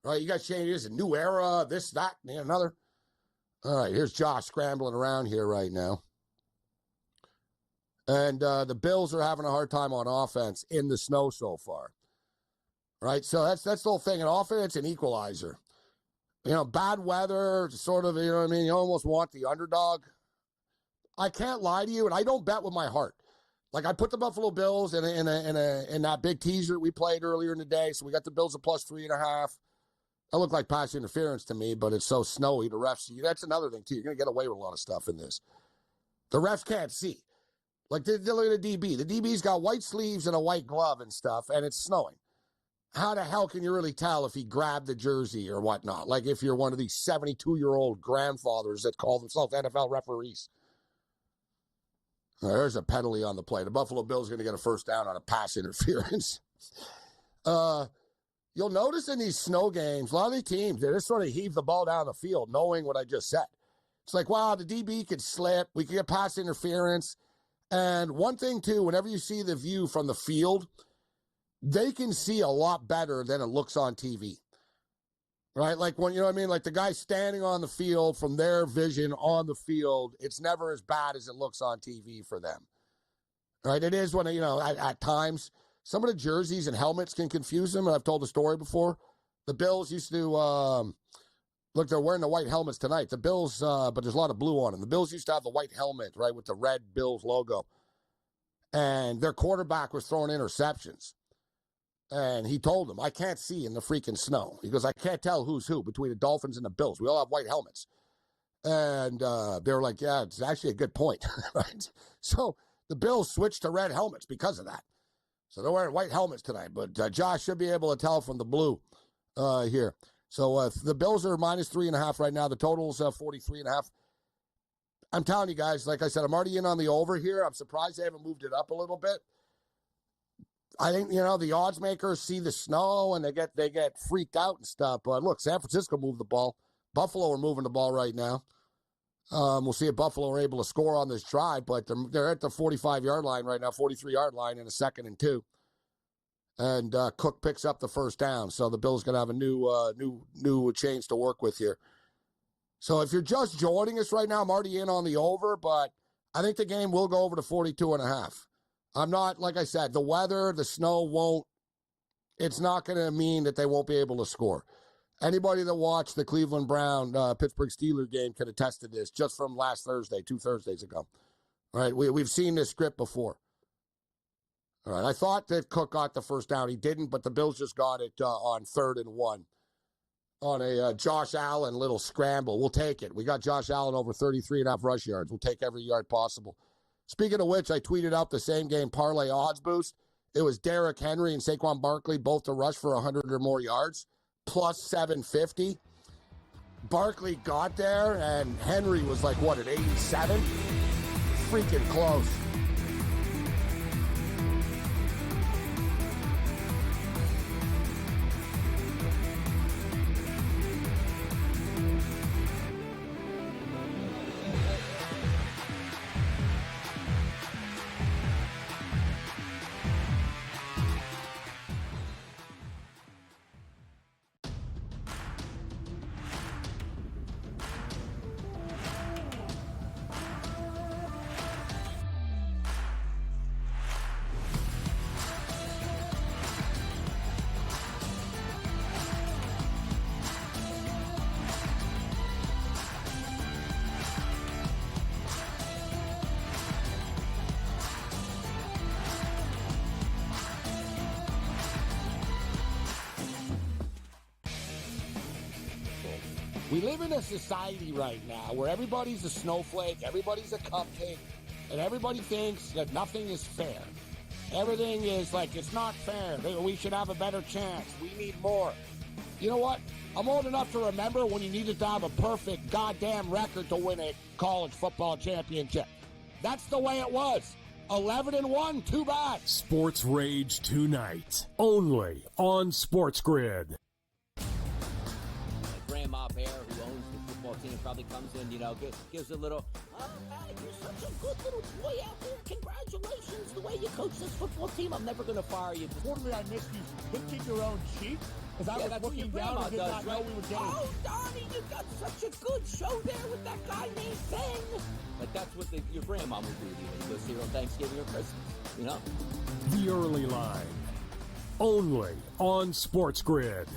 Right, you got changes, a new era, this, that, and another. All right, here's Josh scrambling around here right now. And the Bills are having a hard time on offense in the snow so far. Right, so that's the whole thing. In offense, it's an equalizer. You know, bad weather, sort of, you know what I mean? You almost want the underdog. I can't lie to you, and I don't bet with my heart. Like, I put the Buffalo Bills in that big teaser we played earlier in the day, so we got the Bills at plus 3.5. That looked like pass interference to me, but it's so snowy. The refs see. That's another thing, too. You're going to get away with a lot of stuff in this. The refs can't see. Like, they look at the DB. The DB's got white sleeves and a white glove and stuff, and it's snowing. How the hell can you really tell if he grabbed the jersey or whatnot? Like, if you're one of these 72-year-old grandfathers that call themselves NFL referees. There's a penalty on the play. The Buffalo Bills are going to get a first down on a pass interference. You'll notice in these snow games, a lot of the teams, they just sort of heave the ball down the field, knowing what I just said. It's like, wow, the DB could slip. We could get pass interference. And one thing, too, whenever you see the view from the field, they can see a lot better than it looks on TV. Right? Like, when, you know what I mean? Like, the guy standing on the field, from their vision on the field, it's never as bad as it looks on TV for them. Right? It is when, you know, at times, some of the jerseys and helmets can confuse them, and I've told the story before. The Bills used to, look, they're wearing the white helmets tonight. The Bills, but there's a lot of blue on them. The Bills used to have the white helmet, right, with the red Bills logo. And their quarterback was throwing interceptions. And he told them, I can't see in the freaking snow. He goes, I can't tell who's who between the Dolphins and the Bills. We all have white helmets. And they were like, yeah, it's actually a good point. Right? So the Bills switched to red helmets because of that. So they're wearing white helmets tonight. But Josh should be able to tell from the blue here. So the Bills are minus 3.5 right now. The total's 43.5. I'm telling you guys, like I said, I'm already in on the over here. I'm surprised they haven't moved it up a little bit. I think, you know, the odds makers see the snow and they get freaked out and stuff. But look, San Francisco moved the ball. Buffalo are moving the ball right now. We'll see if Buffalo are able to score on this drive, but they're at the 45-yard line right now, 43-yard line in a 2nd and 2. And Cook picks up the first down. So the Bills going to have a new change to work with here. So if you're just joining us right now, I'm already in on the over, but I think the game will go over to 42.5. I'm not, like I said, the weather, the snow it's not going to mean that they won't be able to score. Anybody that watched the Cleveland Brown Pittsburgh Steelers game can attest to this just from last Thursday, 2 Thursdays ago. All right, we've seen this script before. All right, I thought that Cook got the first down. He didn't, but the Bills just got it on 3rd and 1 on a Josh Allen little scramble. We'll take it. We got Josh Allen over 33.5 rush yards. We'll take every yard possible. Speaking of which, I tweeted out the same game parlay odds boost. It was Derrick Henry and Saquon Barkley both to rush for 100 or more yards, plus 750. Barkley got there, and Henry was like, what, at 87? Freaking close. We live in a society right now where everybody's a snowflake, everybody's a cupcake, and everybody thinks that nothing is fair. Everything is like, it's not fair. We should have a better chance. We need more. You know what? I'm old enough to remember when you needed to have a perfect goddamn record to win a college football championship. That's the way it was. 11-1, too bad. Sports Rage tonight, only on SportsGrid. Grandma Bear, who owns the football team, probably comes in, gives a little, you're such a good little boy out there. Congratulations, the way you coach this football team. I'm never going to fire you. Quarterly, I missed you picking your own cheek because I was looking down and did not know we were getting. Oh, Donnie, you got such a good show there with that guy named Thing. Like, that's what your grandma would do to you when you go see her on Thanksgiving or Christmas, The Early Line, only on SportsGrid.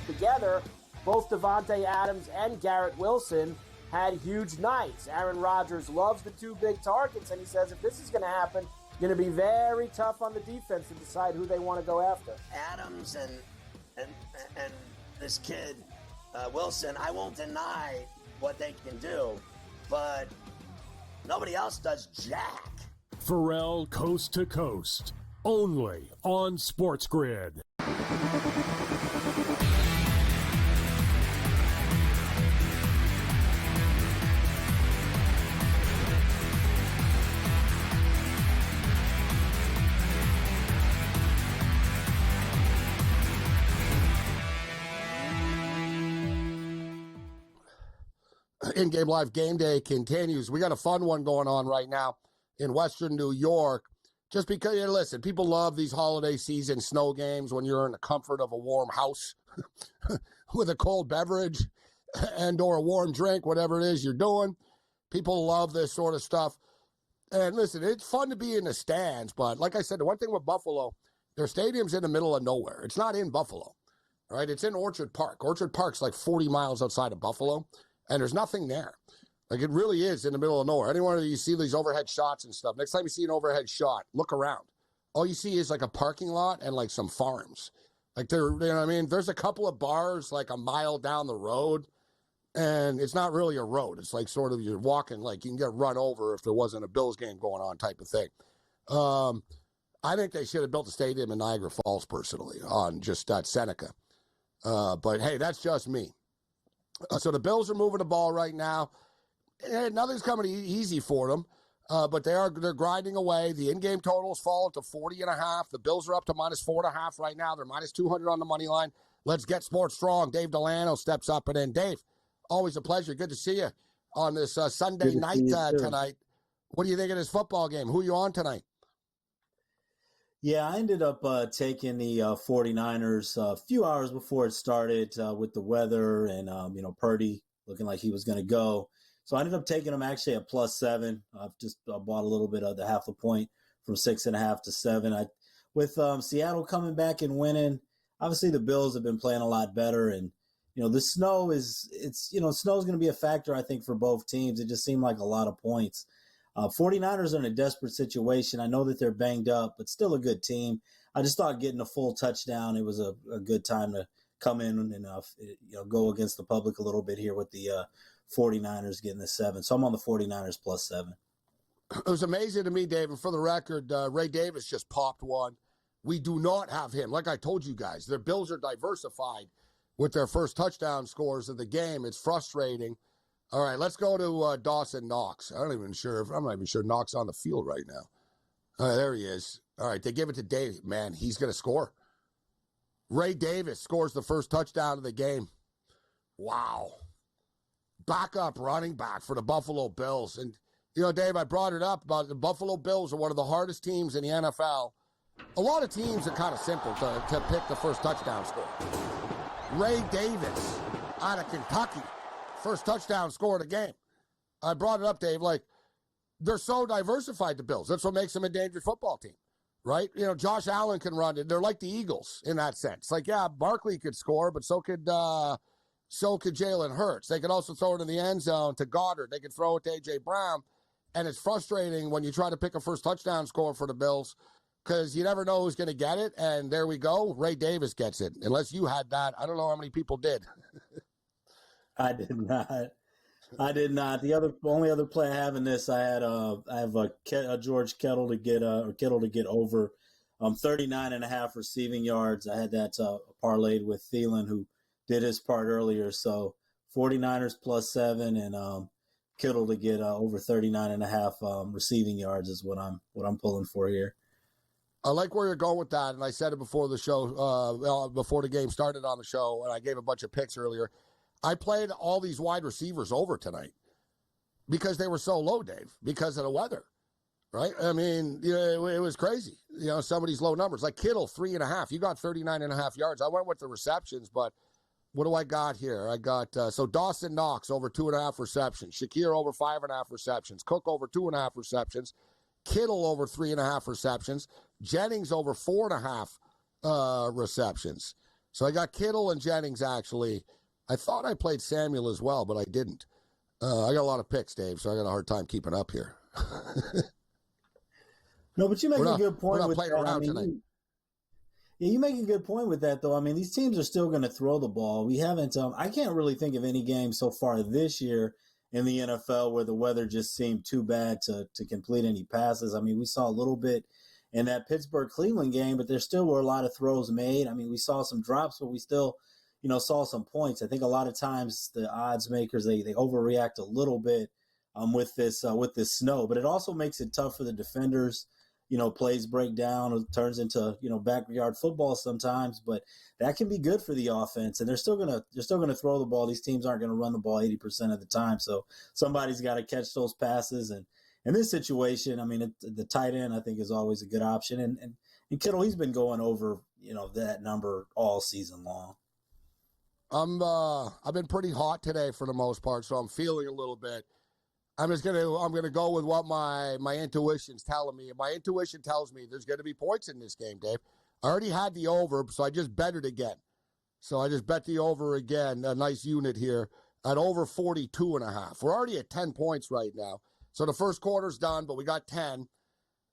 Together, both Davante Adams and Garrett Wilson had huge nights. Aaron Rodgers loves the two big targets, and he says if this is going to happen, going to be very tough on the defense to decide who they want to go after. Adams and this kid Wilson, I won't deny what they can do, but nobody else does jack. Pharrell Coast to Coast, only on SportsGrid. In-game live game day continues. We got a fun one going on right now in Western New York. Just because, listen, people love these holiday season snow games when you're in the comfort of a warm house with a cold beverage and or a warm drink, whatever it is you're doing. People love this sort of stuff. And listen, it's fun to be in the stands, but like I said, the one thing with Buffalo, their stadium's in the middle of nowhere. It's not in Buffalo, right? It's in Orchard Park. Orchard Park's like 40 miles outside of Buffalo. And there's nothing there. Like, it really is in the middle of nowhere. Anyone you see these overhead shots and stuff, next time you see an overhead shot, look around. All you see is like a parking lot and like some farms. Like, you know what I mean? There's a couple of bars like a mile down the road, and it's not really a road. It's like sort of you're walking, like you can get run over if there wasn't a Bills game going on type of thing. I think they should have built a stadium in Niagara Falls, personally, on just Seneca. But hey, that's just me. So the Bills are moving the ball right now. Nothing's coming easy for them, but they're grinding away. The in-game totals fall to 40.5. The Bills are up to -4.5 right now. They're -200 on the money line. Let's get sports strong. Dave Delano steps up and in. Dave, always a pleasure. Good to see you on this Sunday night tonight. What do you think of this football game? Who are you on tonight? Yeah, I ended up taking the 49ers a few hours before it started with the weather and, Purdy looking like he was going to go. So I ended up taking them actually at +7. I've just bought a little bit of the half a point from 6.5 to 7. With Seattle coming back and winning, obviously the Bills have been playing a lot better. And, the snow snow's going to be a factor, I think, for both teams. It just seemed like a lot of points. 49ers are in a desperate situation. I know that they're banged up, but still a good team. I just thought getting a full touchdown, it was a good time to come in and go against the public a little bit here with the 49ers getting the 7. So I'm on the 49ers +7. It was amazing to me, Dave, and for the record, Ray Davis just popped one. We do not have him. Like I told you guys, their Bills are diversified with their first touchdown scores of the game. It's frustrating. All right, let's go to Dawson Knox. I'm not even sure Knox on the field right now. All right, there he is. All right, they give it to Dave. Man, he's going to score. Ray Davis scores the first touchdown of the game. Wow. Backup running back for the Buffalo Bills. And, Dave, I brought it up about the Buffalo Bills are one of the hardest teams in the NFL. A lot of teams are kind of simple to pick the first touchdown score. Ray Davis out of Kentucky. First touchdown score of the game. I brought it up, Dave. Like, they're so diversified, the Bills. That's what makes them a dangerous football team, right? Josh Allen can run it. They're like the Eagles in that sense. Like, yeah, Barkley could score, but so could Jalen Hurts. They could also throw it in the end zone to Goddard. They could throw it to A.J. Brown. And it's frustrating when you try to pick a first touchdown score for the Bills because you never know who's going to get it. And there we go. Ray Davis gets it. Unless you had that. I don't know how many people did. I did not. The only other play I have in this, I have a George Kittle to get over 39.5 receiving yards. I had that parlayed with Thielen, who did his part earlier. So 49ers +7 and Kittle to get over 39.5 receiving yards is what I'm pulling for here. I like where you're going with that, and I said it before the show, before the game started on the show, and I gave a bunch of picks earlier. I played all these wide receivers over tonight because they were so low, Dave, because of the weather, right? I mean, it was crazy. Some of these low numbers, like Kittle, 3.5. You got 39.5 yards. I went with the receptions, but what do I got here? I got, so Dawson Knox over 2.5 receptions, Shakir over 5.5 receptions, Cook over 2.5 receptions, Kittle over 3.5 receptions, Jennings over 4.5 receptions. So I got Kittle and Jennings, actually. I thought I played Samuel as well, but I didn't. I got a lot of picks, Dave, so I got a hard time keeping up here. No, but you make a good point we're not with playing that. around tonight. You make a good point with that, though. I mean, these teams are still going to throw the ball. We haven't. I can't really think of any game so far this year in the NFL where the weather just seemed too bad to complete any passes. I mean, we saw a little bit in that Pittsburgh-Cleveland game, but there still were a lot of throws made. I mean, we saw some drops, but we still saw some points. I think a lot of times the odds makers, they overreact a little bit with this snow, but it also makes it tough for the defenders. Plays break down, it turns into, backyard football sometimes, but that can be good for the offense. And they're still going to throw the ball. These teams aren't going to run the ball 80% of the time. So somebody's got to catch those passes. And in this situation, I mean, the tight end, I think, is always a good option. And Kittle, he's been going over, that number all season long. I've been pretty hot today for the most part, so I'm feeling a little bit. I'm gonna go with what my intuition's telling me. My intuition tells me there's gonna be points in this game, Dave. I already had the over, so I just bet it again. So I just bet the over again, a nice unit here at over 42.5. We're already at 10 points right now. So the first quarter's done, but we got 10.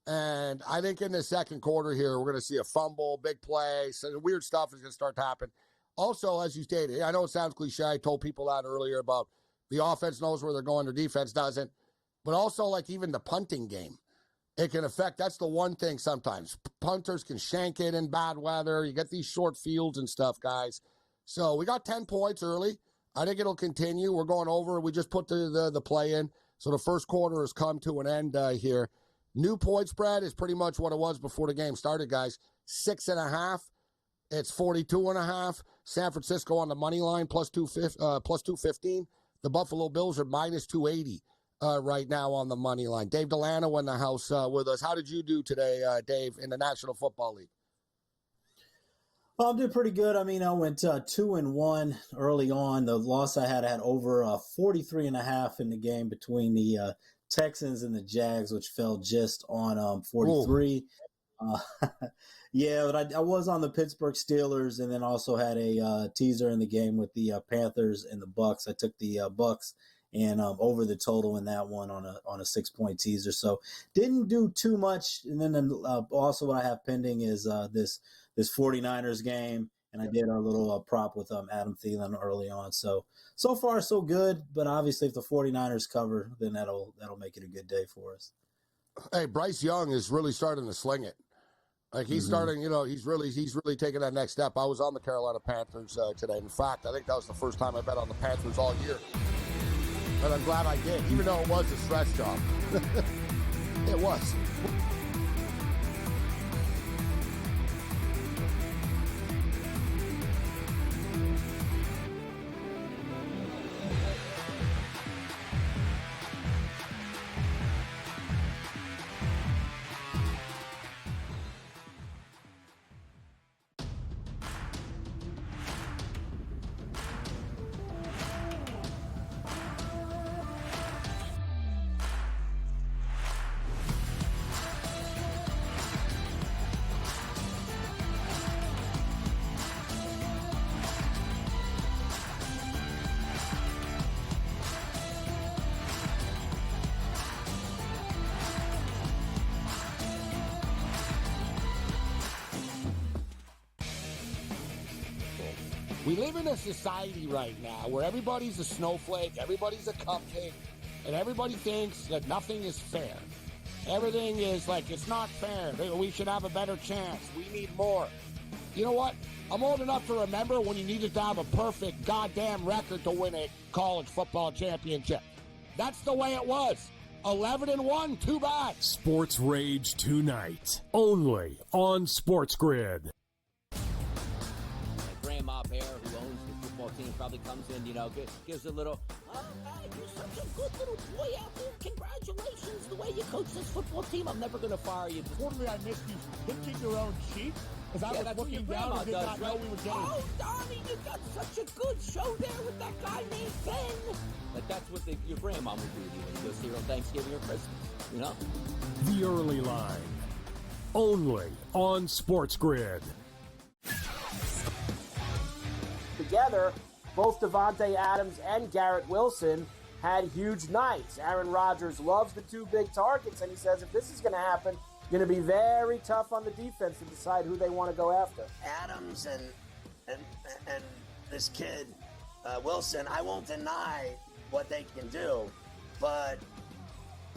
And I think in the second quarter here, we're gonna see a fumble, big play, so weird stuff is gonna start to happen. Also, as you stated, I know it sounds cliche. I told people that earlier about the offense knows where they're going, their defense doesn't. But also, like even the punting game, it can affect. That's the one thing sometimes. Punters can shank it in bad weather. You get these short fields and stuff, guys. So we got 10 points early. I think it'll continue. We're going over. We just put the play in. So the first quarter has come to an end here. New point spread is pretty much what it was before the game started, guys. 6.5. It's 42.5. San Francisco on the money line plus 215. The Buffalo Bills are minus 280 right now on the money line. Dave Delano in the house with us. How did you do today, Dave, in the National Football League? Well, I'm doing pretty good. I mean, I went 2-1 early on. The loss I had over 43.5 in the game between the Texans and the Jags, which fell just on 43. Yeah, but I was on the Pittsburgh Steelers, and then also had a teaser in the game with the Panthers and the Bucks. I took the Bucks and over the total in that one on a 6-point teaser. So didn't do too much. And then also what I have pending is this 49ers game, and I did our little prop with Adam Thielen early on. So far so good, but obviously if the 49ers cover, then that'll make it a good day for us. Hey, Bryce Young is really starting to sling it. Like he's starting, he's really taking that next step. I was on the Carolina Panthers today. In fact, I think that was the first time I bet on the Panthers all year. And I'm glad I did, even though it was a stress job. It was. We live in a society right now where everybody's a snowflake, everybody's a cupcake, and everybody thinks that nothing is fair. Everything is like, it's not fair. We should have a better chance. We need more. You know what? I'm old enough to remember when you needed to have a perfect goddamn record to win a college football championship. That's the way it was. 11-1, too bad. Sports Rage tonight, only on SportsGrid. Grandma Bear, who owns the football team, probably comes in, gives a little, oh, hey, you're such a good little boy out there. Congratulations, the way you coach this football team. I'm never going to fire you. Quarterly, I missed you pinching your own cheek. Because I was looking down and did not know we were getting. Oh, Donnie, you got such a good show there with that guy named Ben. Like, that's what your grandma would do to you when you go see her on Thanksgiving or Christmas, The Early Line, only on SportsGrid. Together, both Davante Adams and Garrett Wilson had huge nights. Aaron Rodgers loves the two big targets, and he says if this is going to happen, going to be very tough on the defense to decide who they want to go after. Adams and this kid, Wilson, I won't deny what they can do, but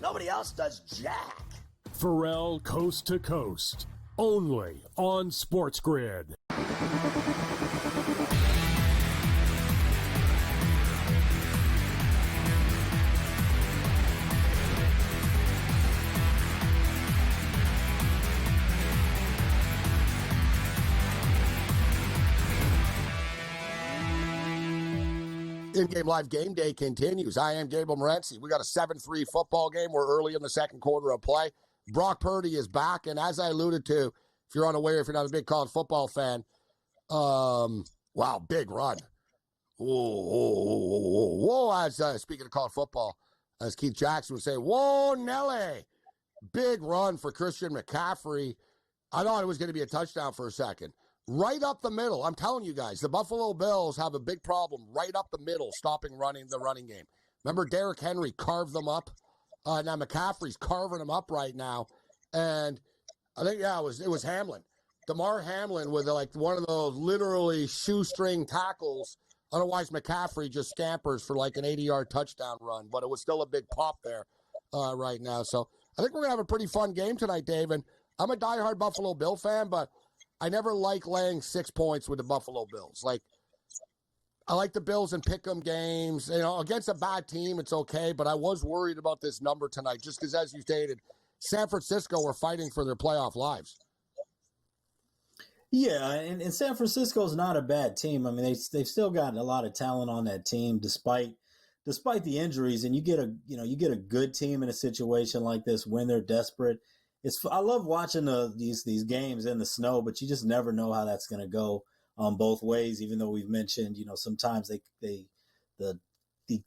nobody else does jack. Pharrell Coast to Coast, only on SportsGrid. In-game live game day continues. I am Gabriel Morency. We got a 7-3 football game. We're early in the second quarter of play. Brock Purdy is back, and as I alluded to, if you're unaware, if you're not a big college football fan, wow, big run. Whoa, as speaking of college football, as Keith Jackson would say, whoa, Nelly. Big run for Christian McCaffrey. I thought it was going to be a touchdown for a second. Right up the middle. I'm telling you guys, the Buffalo Bills have a big problem right up the middle, stopping the running game. Remember, Derrick Henry carved them up? Now McCaffrey's carving them up right now. And I think, it was Hamlin. DeMar Hamlin with one of those literally shoestring tackles. Otherwise, McCaffrey just scampers for like an 80-yard touchdown run. But it was still a big pop there right now. So I think we're going to have a pretty fun game tonight, Dave. And I'm a diehard Buffalo Bill fan, but I never like laying 6 points with the Buffalo Bills. Like, I like the Bills and pick'em games. Against a bad team, it's okay, but I was worried about this number tonight just because, as you stated, San Francisco were fighting for their playoff lives. Yeah, and San Francisco's not a bad team. I mean, they've still got a lot of talent on that team despite the injuries. And you get a good team in a situation like this when they're desperate. I love watching these games in the snow, but you just never know how that's going to go both ways. Even though we've mentioned, sometimes the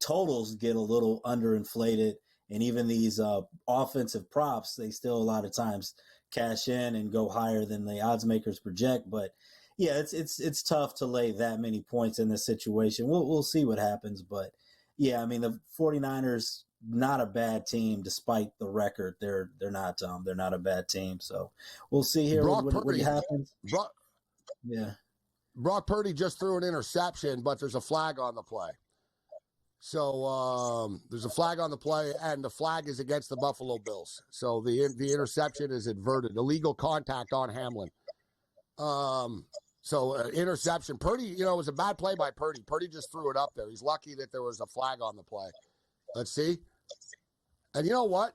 totals get a little underinflated, and even these offensive props, they still a lot of times cash in and go higher than the odds makers project. But yeah, it's tough to lay that many points in this situation. We'll see what happens, but yeah, I mean the 49ers. Not a bad team despite the record. They're not a bad team. So we'll see here what happens. Brock Purdy just threw an interception, but there's a flag on the play. So there's a flag on the play, and the flag is against the Buffalo Bills. So the interception is inverted. Illegal contact on Hamlin. So interception. Purdy, it was a bad play by Purdy. Purdy just threw it up there. He's lucky that there was a flag on the play. Let's see. And you know what?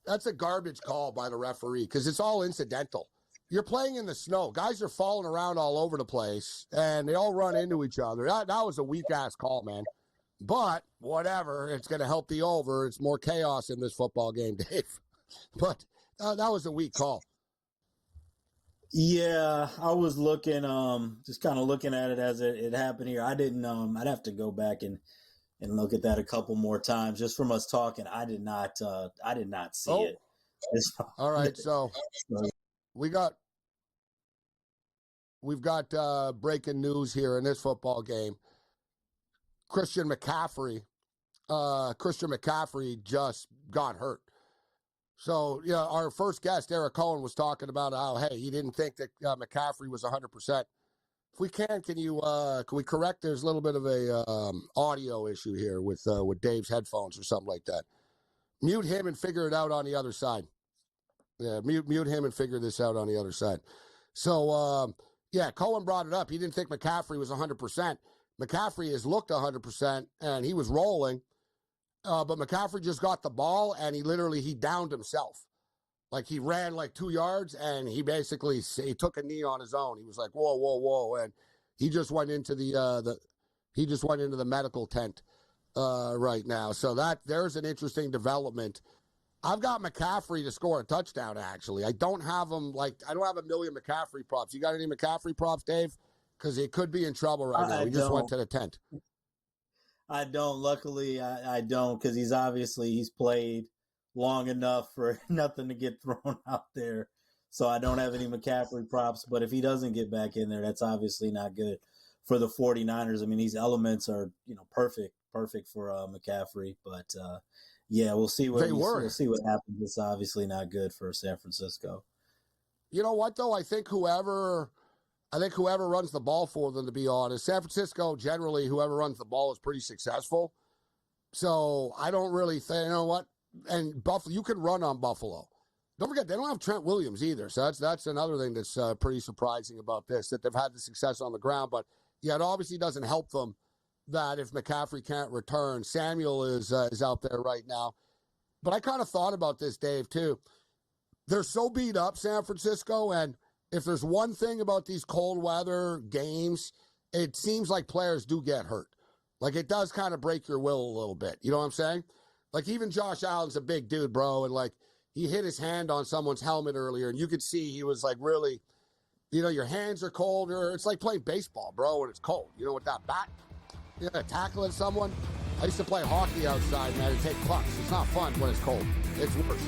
That's a garbage call by the referee because it's all incidental. You're playing in the snow. Guys are falling around all over the place, and they all run into each other. That was a weak-ass call, man. But whatever. It's going to help the over. It's more chaos in this football game, Dave. But that was a weak call. Yeah, I was looking, just kind of looking at it as it happened here. I didn't, I'd have to go back and look at that a couple more times just from us talking. I did not see it. All right. So we've got breaking news here in this football game. Christian McCaffrey just got hurt. So, our first guest, Eric Cohen, was talking about how, hey, he didn't think that McCaffrey was 100%. If we can we correct? There's a little bit of a audio issue here with Dave's headphones or something like that. Mute him and figure it out on the other side. Yeah, mute him and figure this out on the other side. So, Cohen brought it up. He didn't think McCaffrey was 100%. McCaffrey has looked 100%, and he was rolling. But McCaffrey just got the ball, and he downed himself. Like, he ran like 2 yards, and he took a knee on his own. He was like, whoa, whoa, whoa. And he just went into the medical tent right now. So there's an interesting development. I've got McCaffrey to score a touchdown, actually. I don't have him, I don't have a million McCaffrey props. You got any McCaffrey props, Dave? Because he could be in trouble right now. He just went to the tent. I don't. Luckily, I don't, because he's played long enough for nothing to get thrown out there. So I don't have any McCaffrey props. But if he doesn't get back in there, that's obviously not good for the 49ers. I mean, these elements are, perfect for McCaffrey. But, we'll see we'll see what happens. It's obviously not good for San Francisco. You know what, though? I think whoever runs the ball for them, to be honest, San Francisco, generally, whoever runs the ball is pretty successful. So I don't really think, you know what? And Buffalo, you can run on Buffalo. Don't forget, they don't have Trent Williams either. So that's another thing that's pretty surprising about this, that they've had the success on the ground. But, it obviously doesn't help them that if McCaffrey can't return. Samuel is out there right now. But I kind of thought about this, Dave, too. They're so beat up, San Francisco, and if there's one thing about these cold weather games, it seems like players do get hurt. Like, it does kind of break your will a little bit. You know what I'm saying? Like, even Josh Allen's a big dude, bro, and, he hit his hand on someone's helmet earlier, and you could see he was, really, your hands are cold. It's like playing baseball, bro, when it's cold. With that bat. Tackling someone. I used to play hockey outside, man, and take pucks. It's not fun when it's cold. It's worse.